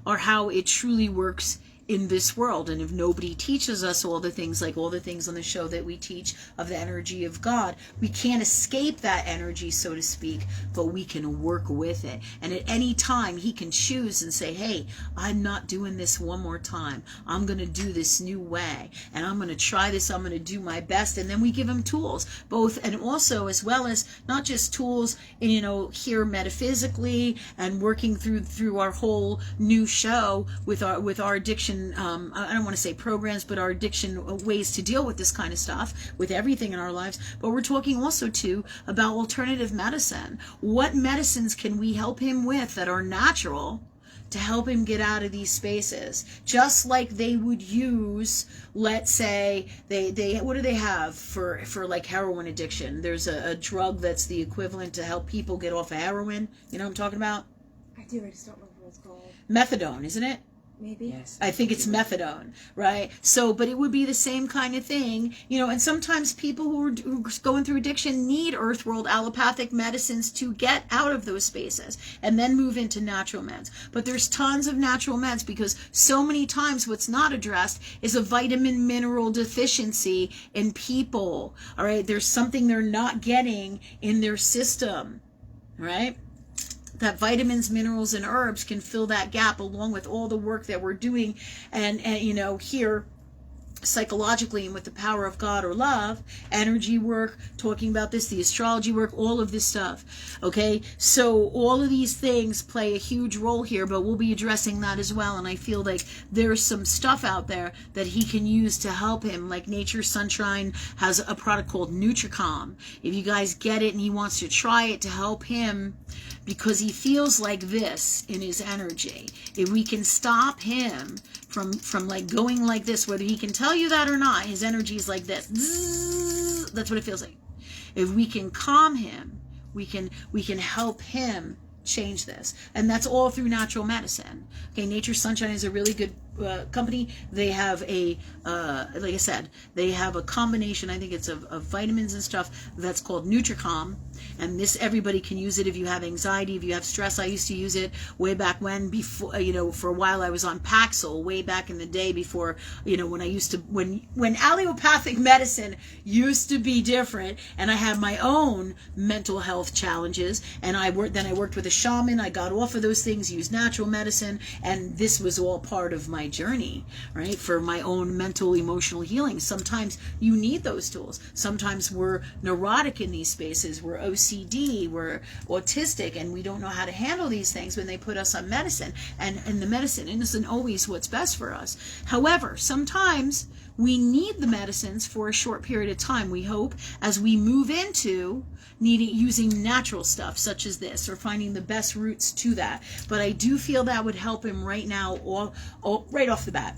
are how it truly works in this world. And if nobody teaches us all the things, like all the things on the show that we teach of the energy of God, we can't escape that energy, so to speak, but we can work with it. And at any time, he can choose and say, hey, I'm not doing this one more time. I'm going to do this new way, and I'm going to try this. I'm going to do my best. And then we give him tools, both, and also as well as not just tools, here metaphysically and working through our whole new show with our addiction. I don't want to say programs, but our addiction ways to deal with this kind of stuff, with everything in our lives. But we're talking also too about alternative medicine. What medicines can we help him with that are natural to help him get out of these spaces? Just like they would use, let's say, they what do they have for like heroin addiction? There's a drug that's the equivalent to help people get off of heroin. You know what I'm talking about? I do. I just don't remember what it's called. Methadone, isn't it? Maybe. Yes. I think it's methadone, right? So, but it would be the same kind of thing, and sometimes people who are going through addiction need earth world allopathic medicines to get out of those spaces and then move into natural meds. But there's tons of natural meds, because so many times what's not addressed is a vitamin mineral deficiency in people, all right? There's something they're not getting in their system, right? That vitamins, minerals, and herbs can fill that gap, along with all the work that we're doing and here psychologically, and with the power of God or love, energy work, talking about this, the astrology work, all of this stuff. Okay, so all of these things play a huge role here, but we'll be addressing that as well. And I feel like there's some stuff out there that he can use to help him, like Nature Sunshine has a product called Nutricom. If you guys get it and he wants to try it to help him, because he feels like this in his energy, if we can stop him from like going like this, whether he can tell you that or not, his energy is like this. Zzz, that's what it feels like. If we can calm him, we can help him change this. And that's all through natural medicine. Okay, Nature Sunshine is a really good company. They have a like I said, they have a combination, I think it's of vitamins and stuff, that's called Nutricom. And this, everybody can use it if you have anxiety, if you have stress. I used to use it way back when, before, for a while I was on Paxil, way back in the day, before, when I used to, when allopathic medicine used to be different, and I had my own mental health challenges, and I worked with a shaman. I got off of those things, used natural medicine, and this was all part of my journey, right, for my own mental, emotional healing. Sometimes you need those tools. Sometimes we're neurotic in these spaces, we're OCD, we're autistic, and we don't know how to handle these things when they put us on medicine, and the medicine isn't always what's best for us. However, sometimes we need the medicines for a short period of time, we hope, as we move into using natural stuff such as this, or finding the best routes to that. But I do feel that would help him right now, right off the bat.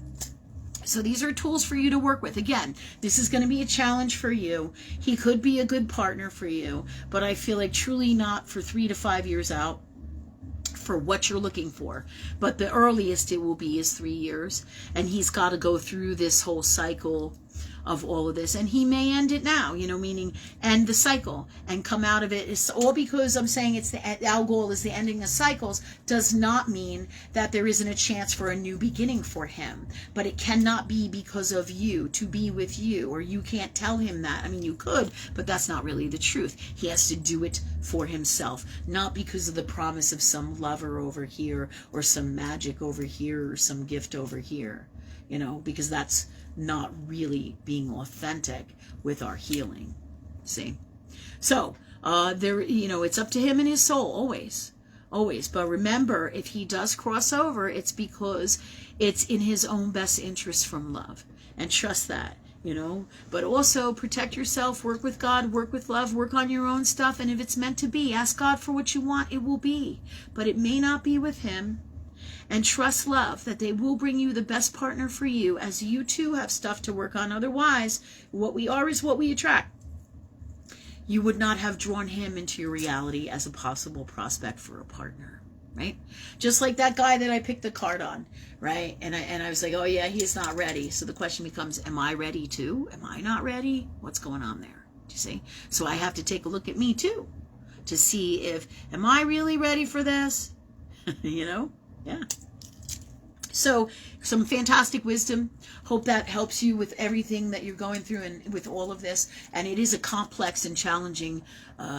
So these are tools for you to work with. Again, this is going to be a challenge for you. He could be a good partner for you, but I feel like truly not for 3 to 5 years out for what you're looking for. But the earliest it will be is 3 years, and he's got to go through this whole cycle of all of this, and he may end it now, meaning end the cycle and come out of it. It's all because I'm saying our goal is the ending of cycles does not mean that there isn't a chance for a new beginning for him, but it cannot be because of you, to be with you, or you can't tell him that. I mean, you could, but that's not really the truth. He has to do it for himself, not because of the promise of some lover over here or some magic over here or some gift over here, because that's not really being authentic with our healing. See? So, it's up to him and his soul, always. But remember, if he does cross over, it's because it's in his own best interest from love. And trust that, But also protect yourself, work with God, work with love, work on your own stuff. And if it's meant to be, ask God for what you want, it will be. But it may not be with him. And trust love, that they will bring you the best partner for you, as you too have stuff to work on. Otherwise, what we are is what we attract. You would not have drawn him into your reality as a possible prospect for a partner, right? Just like that guy that I picked the card on, right? And I was like, oh yeah, he's not ready. So the question becomes, am I ready too? Am I not ready? What's going on there? Do you see? So I have to take a look at me too, to see am I really ready for this? Yeah. So some fantastic wisdom. Hope that helps you with everything that you're going through and with all of this. And it is a complex and challenging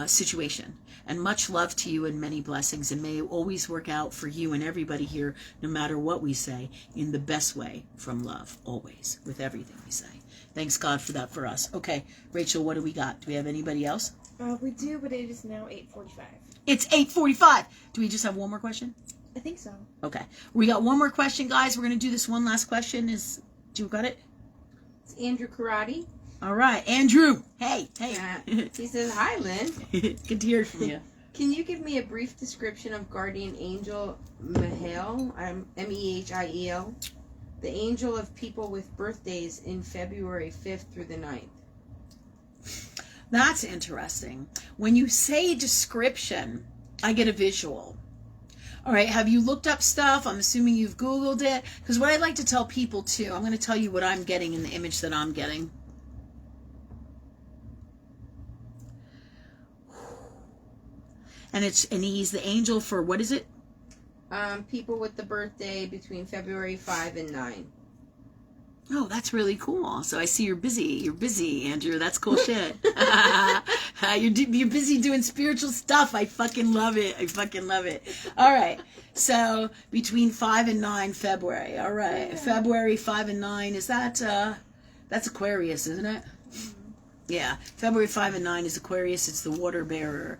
situation. And much love to you and many blessings. And may it always work out for you and everybody here, no matter what we say, in the best way from love, always, with everything we say. Thanks God for that for us. Okay, Rachel, what do we got? Do we have anybody else? We do, but it is now 8:45. It's 8:45. Do we just have one more question? I think so. Okay. We got one more question, guys. We're going to do this one last question. Do you got it? It's Andrew Karate. All right. Andrew. Hey. He says, hi, Lynn. Good to hear from you. Can you give me a brief description of Guardian Angel Mihail, Mehiel, the angel of people with birthdays in February 5th through the 9th? That's interesting. When you say description, I get a visual. All right, have you looked up stuff? I'm assuming you've Googled it. Because what I'd like to tell people, too, I'm going to tell you what I'm getting in the image that I'm getting. And he's the angel for, what is it? People with the birthday between February 5 and 9. Oh, that's really cool. So I see you're busy. You're busy, Andrew. That's cool shit. You're busy doing spiritual stuff. I fucking love it. All right. So between 5 and 9 February. All right. Yeah. February 5 and 9. Is that, that's Aquarius, isn't it? Yeah, February 5 and 9 is Aquarius. It's the water bearer.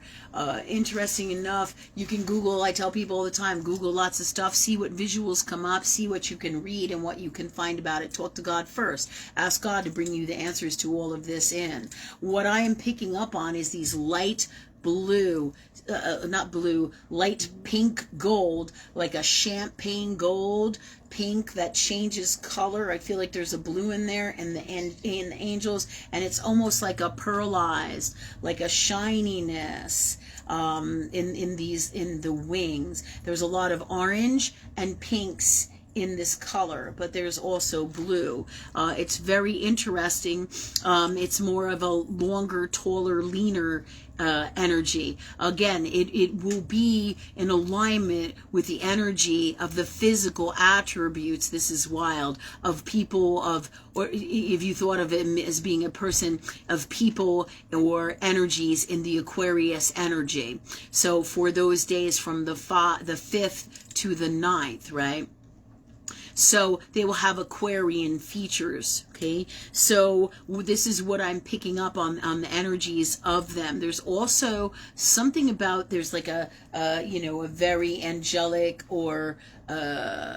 Interesting enough, you can Google, I tell people all the time, Google lots of stuff, see what visuals come up, see what you can read and what you can find about it. Talk to God first. Ask God to bring you the answers to all of this in. What I am picking up on is these light blue, light pink gold, like a champagne gold, pink that changes color. I feel like there's a blue in there in the angels, and it's almost like a pearlized, like a shininess in the wings. There's a lot of orange and pinks in this color, but there's also blue. It's very interesting. It's more of a longer, taller, leaner energy. Again, it will be in alignment with the energy of the physical attributes. This is wild, of people or if you thought of him as being a person of people or energies in the Aquarius energy. So for those days from the 5th to the 9th, right? So they will have Aquarian features, okay? So this is what I'm picking up on the energies of them. There's also something about, there's like a very angelic or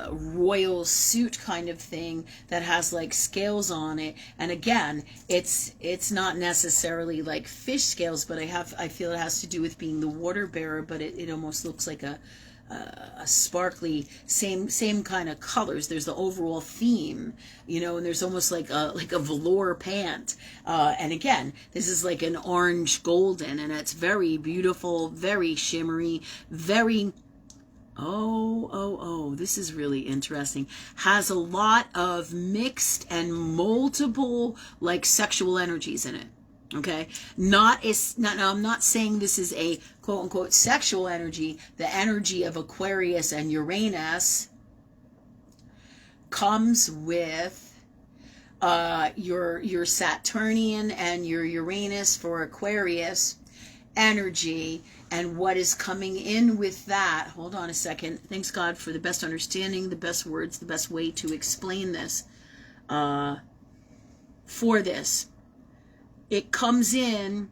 royal suit kind of thing that has like scales on it. And again, it's not necessarily like fish scales, but I feel it has to do with being the water bearer, but it almost looks like a sparkly, same kind of colors. There's the overall theme, and there's almost like a velour pant. And again, this is like an orange golden, and it's very beautiful, very shimmery, very Oh, this is really interesting. Has a lot of mixed and multiple, like, sexual energies in it. Okay, now I'm not saying this is a quote unquote sexual energy. The energy of Aquarius and Uranus comes with your Saturnian and your Uranus for Aquarius energy, and what is coming in with that. Hold on a second. Thanks God for the best understanding, the best words, the best way to explain this. For this, it comes in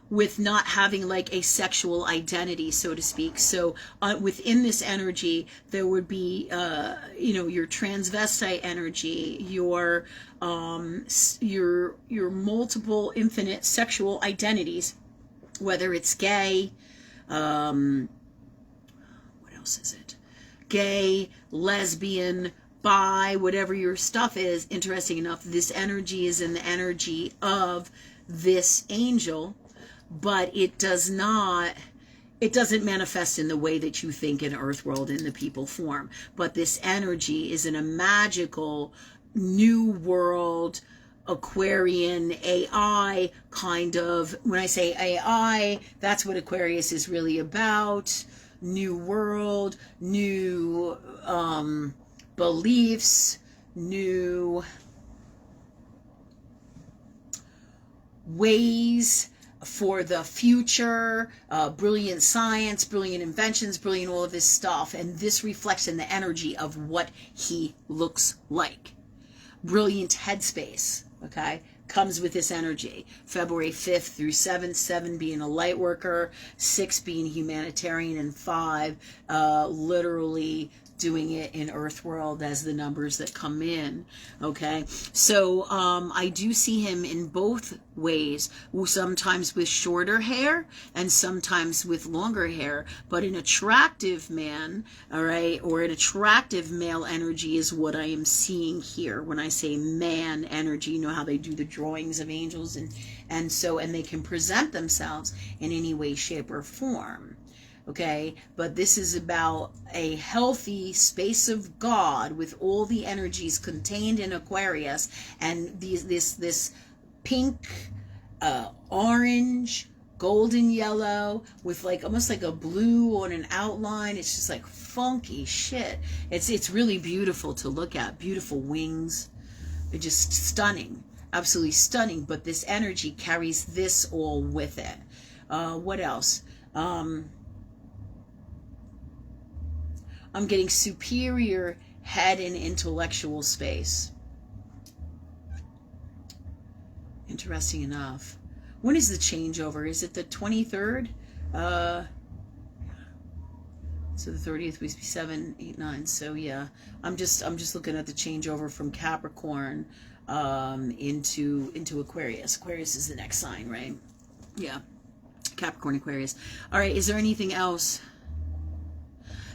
with not having like a sexual identity, so to speak. So within this energy, there would be, your transvestite energy, your multiple infinite sexual identities, whether it's gay, what else is it? Gay, lesbian, bi, whatever your stuff is. Interesting enough, this energy is in the energy of this angel, but it doesn't manifest in the way that you think in Earth World in the people form. But this energy is in a magical new world, Aquarian AI kind of. When I say AI, that's what Aquarius is really about. New world, new beliefs, new ways for the future, brilliant science, brilliant inventions, brilliant all of this stuff. And this reflects in the energy of what he looks like. Brilliant headspace, okay, comes with this energy. February 5th through 7th, 7 being a light worker, 6 being humanitarian, and 5 literally doing it in Earth World as the numbers that come in. Okay, so I do see him in both ways, sometimes with shorter hair and sometimes with longer hair, but an attractive man, all right, or an attractive male energy is what I am seeing here. When I say man energy, you know how they do the drawings of angels, and they can present themselves in any way, shape, or form. Okay, but this is about a healthy space of God with all the energies contained in Aquarius, and this pink, orange, golden yellow with like almost like a blue on an outline. It's just like funky shit. It's really beautiful to look at. Beautiful wings. It's just stunning, absolutely stunning. But this energy carries this all with it. What else? I'm getting superior head and intellectual space. Interesting enough. When is the changeover? Is it the 23rd? So the 30th would be 7, 8, 9. So yeah, I'm just looking at the changeover from Capricorn into Aquarius. Aquarius is the next sign, right? Yeah, Capricorn, Aquarius. All right, is there anything else?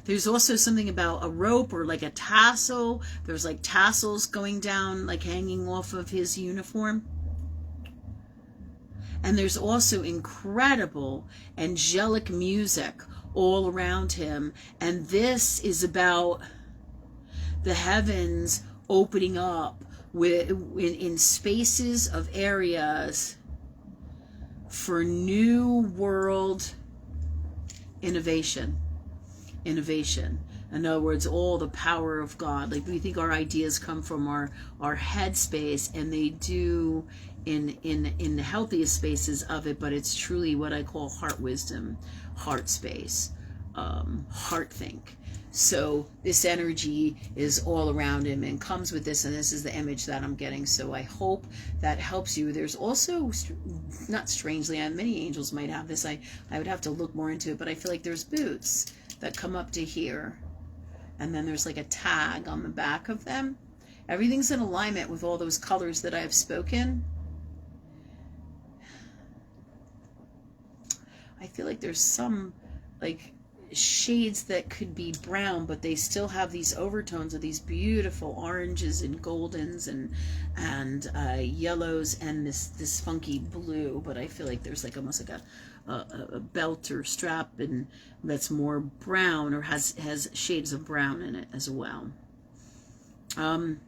There's also something about a rope or like a tassel. There's like tassels going down, like hanging off of his uniform. And there's also incredible angelic music all around him. And this is about the heavens opening up in spaces of areas for new world innovation. In other words, all the power of God. Like, we think our ideas come from our headspace, and they do in the healthiest spaces of it, but it's truly what I call heart wisdom, heart space, heart think. So this energy is all around him and comes with this, and this is the image that I'm getting. So I hope that helps you. There's also, not strangely, many angels might have this. I would have to look more into it, but I feel like there's boots that come up to here, and then there's like a tag on the back of them. Everything's in alignment with all those colors that I have spoken. I feel like there's some like shades that could be brown, but they still have these overtones of these beautiful oranges and goldens and yellows and this funky blue. But I feel like there's like almost like a belt or strap and that's more brown or has shades of brown in it as well. I'm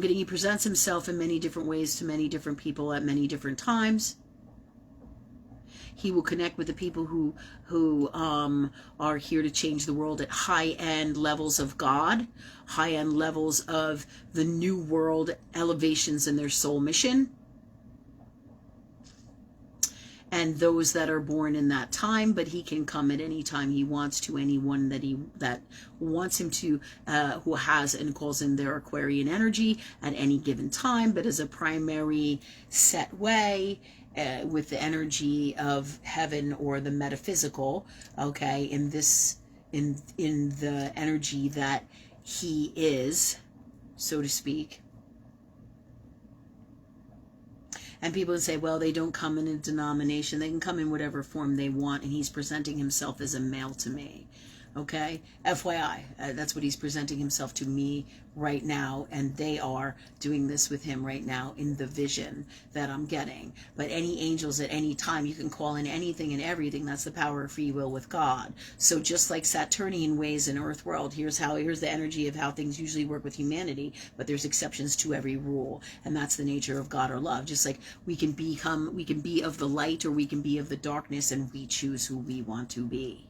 getting he presents himself in many different ways to many different people at many different times. He will connect with the people who are here to change the world at high-end levels of God, high-end levels of the new world elevations in their soul mission. And those that are born in that time, but he can come at any time he wants to anyone that wants him to, who has and calls in their Aquarian energy at any given time, but as a primary set way, with the energy of heaven or the metaphysical, okay, in the energy that he is, so to speak. And people would say, well, they don't come in a denomination. They can come in whatever form they want, and he's presenting himself as a male to me. Okay? FYI, that's what he's presenting himself to me right now, and they are doing this with him right now in the vision that I'm getting. But any angels at any time, you can call in anything and everything. That's the power of free will with God. So just like Saturnian ways in Earth world, here's the energy of how things usually work with humanity, but there's exceptions to every rule, and that's the nature of God or love. Just like we can be of the light or we can be of the darkness, and we choose who we want to be.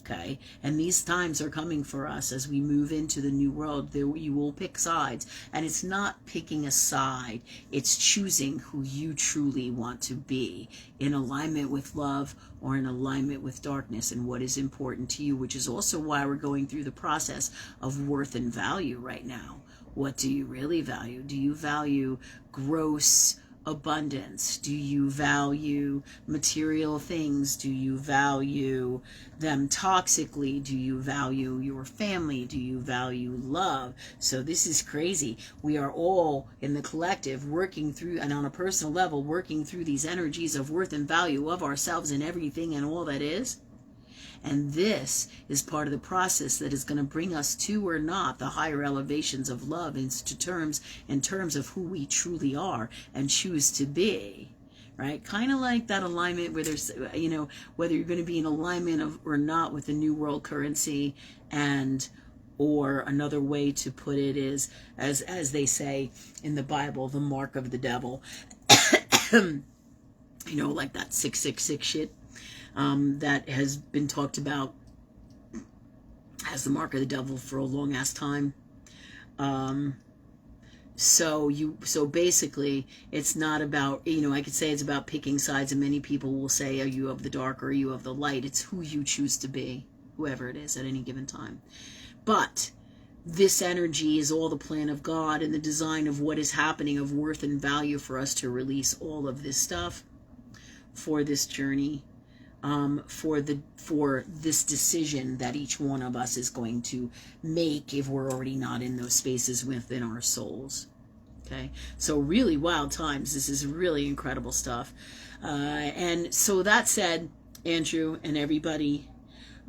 Okay, and these times are coming for us as we move into the new world. You will pick sides, and it's not picking a side, it's choosing who you truly want to be in alignment with love or in alignment with darkness and what is important to you, which is also why we're going through the process of worth and value right now. What do you really value? Do you value gross abundance? Do you value material things? Do you value them toxically? Do you value your family? Do you value love? So this is crazy. We are all in the collective working through, and on a personal level, working through these energies of worth and value of ourselves and everything and all that is. And this is part of the process that is going to bring us to or not the higher elevations of love in terms of who we truly are and choose to be, right? Kind of like that alignment where there's, whether you're going to be in alignment or not with the new world currency, and or another way to put it is, as they say in the Bible, the mark of the devil, like that 666 shit. That has been talked about as the mark of the devil for a long ass time. So basically it's not about, I could say it's about picking sides, and many people will say, are you of the dark or are you of the light? It's who you choose to be, whoever it is at any given time. But this energy is all the plan of God and the design of what is happening of worth and value for us to release all of this stuff for this journey. For this decision that each one of us is going to make if we're already not in those spaces within our souls. Okay, so really wild times. This is really incredible stuff. And so that said, Andrew and everybody,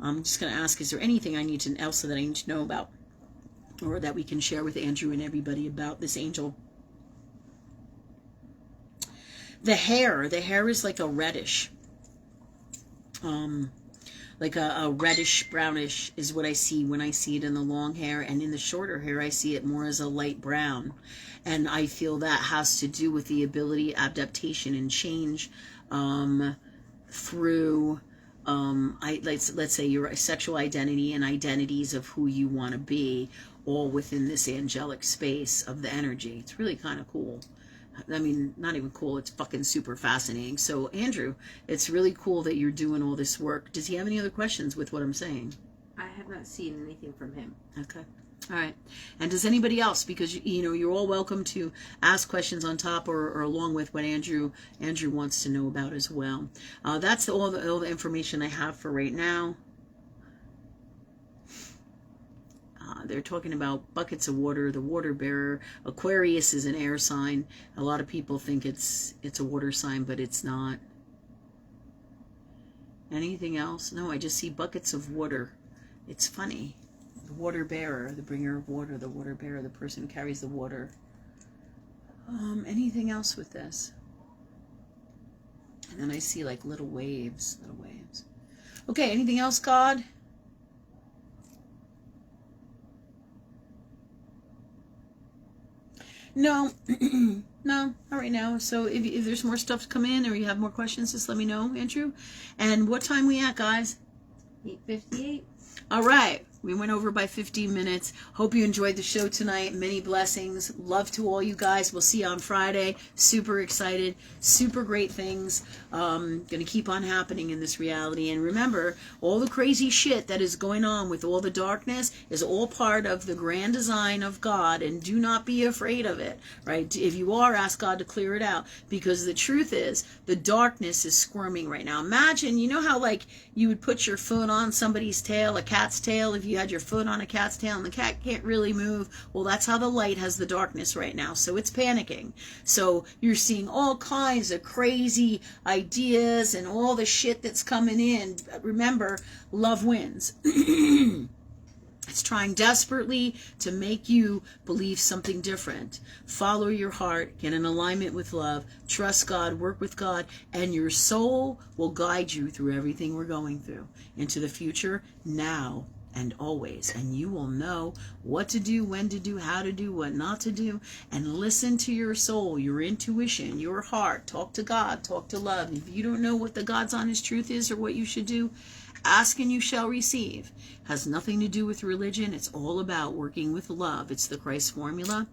I'm just going to ask, is there anything else that I need to know about, or that we can share with Andrew and everybody about this angel? The hair is like a reddish. Like a reddish brownish is what I see when I see it in the long hair, and in the shorter hair I see it more as a light brown, and I feel that has to do with the ability, adaptation, and change through let's say your sexual identity and identities of who you want to be, all within this angelic space of the energy. It's really kind of cool. I mean, not even cool, it's fucking super fascinating. So, Andrew, it's really cool that you're doing all this work. Does he have any other questions with what I'm saying? I have not seen anything from him. Okay. All right. And does anybody else, because, you're all welcome to ask questions on top or along with what Andrew wants to know about as well. That's all the information I have for right now. They're talking about buckets of water, the water bearer. Aquarius is an air sign. A lot of people think it's a water sign, but it's not. Anything else? No, I just see buckets of water. It's funny. The water bearer, the bringer of water, the water bearer, the person who carries the water. Anything else with this? And then I see like little waves, little waves. Okay, anything else, God? No, no, not right now. So if there's more stuff to come in or you have more questions, just let me know, Andrew. And what time we at, guys? 8:58. All right. We went over by 15 minutes. Hope you enjoyed the show tonight. Many blessings. Love to all you guys. We'll see you on Friday. Super excited. Super great things. Going to keep on happening in this reality. And remember, all the crazy shit that is going on with all the darkness is all part of the grand design of God. And do not be afraid of it, right? If you are, ask God to clear it out. Because the truth is, the darkness is squirming right now. Imagine, you know how like you would put your foot on somebody's tail, a cat's tail, if you had your foot on a cat's tail and the cat can't really move. Well, that's how the light has the darkness right now. So it's panicking. So you're seeing all kinds of crazy ideas and all the shit that's coming in. Remember, love wins. It's trying desperately to make you believe something different. Follow your heart, get in alignment with love, trust God, work with God, and your soul will guide you through everything we're going through into the future, now and always. And you will know what to do, when to do, how to do, what not to do, and listen to your soul, your intuition, your heart. Talk to God, talk to love. If you don't know what the God's honest truth is or what you should do, ask and you shall receive. Has nothing to do with religion. It's all about working with love. It's the Christ formula,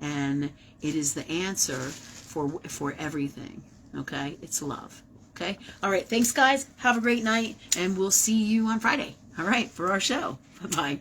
and it is the answer for everything. Okay? It's love. Okay? All right. Thanks, guys. Have a great night, and we'll see you on Friday. All right, for our show. Bye-bye.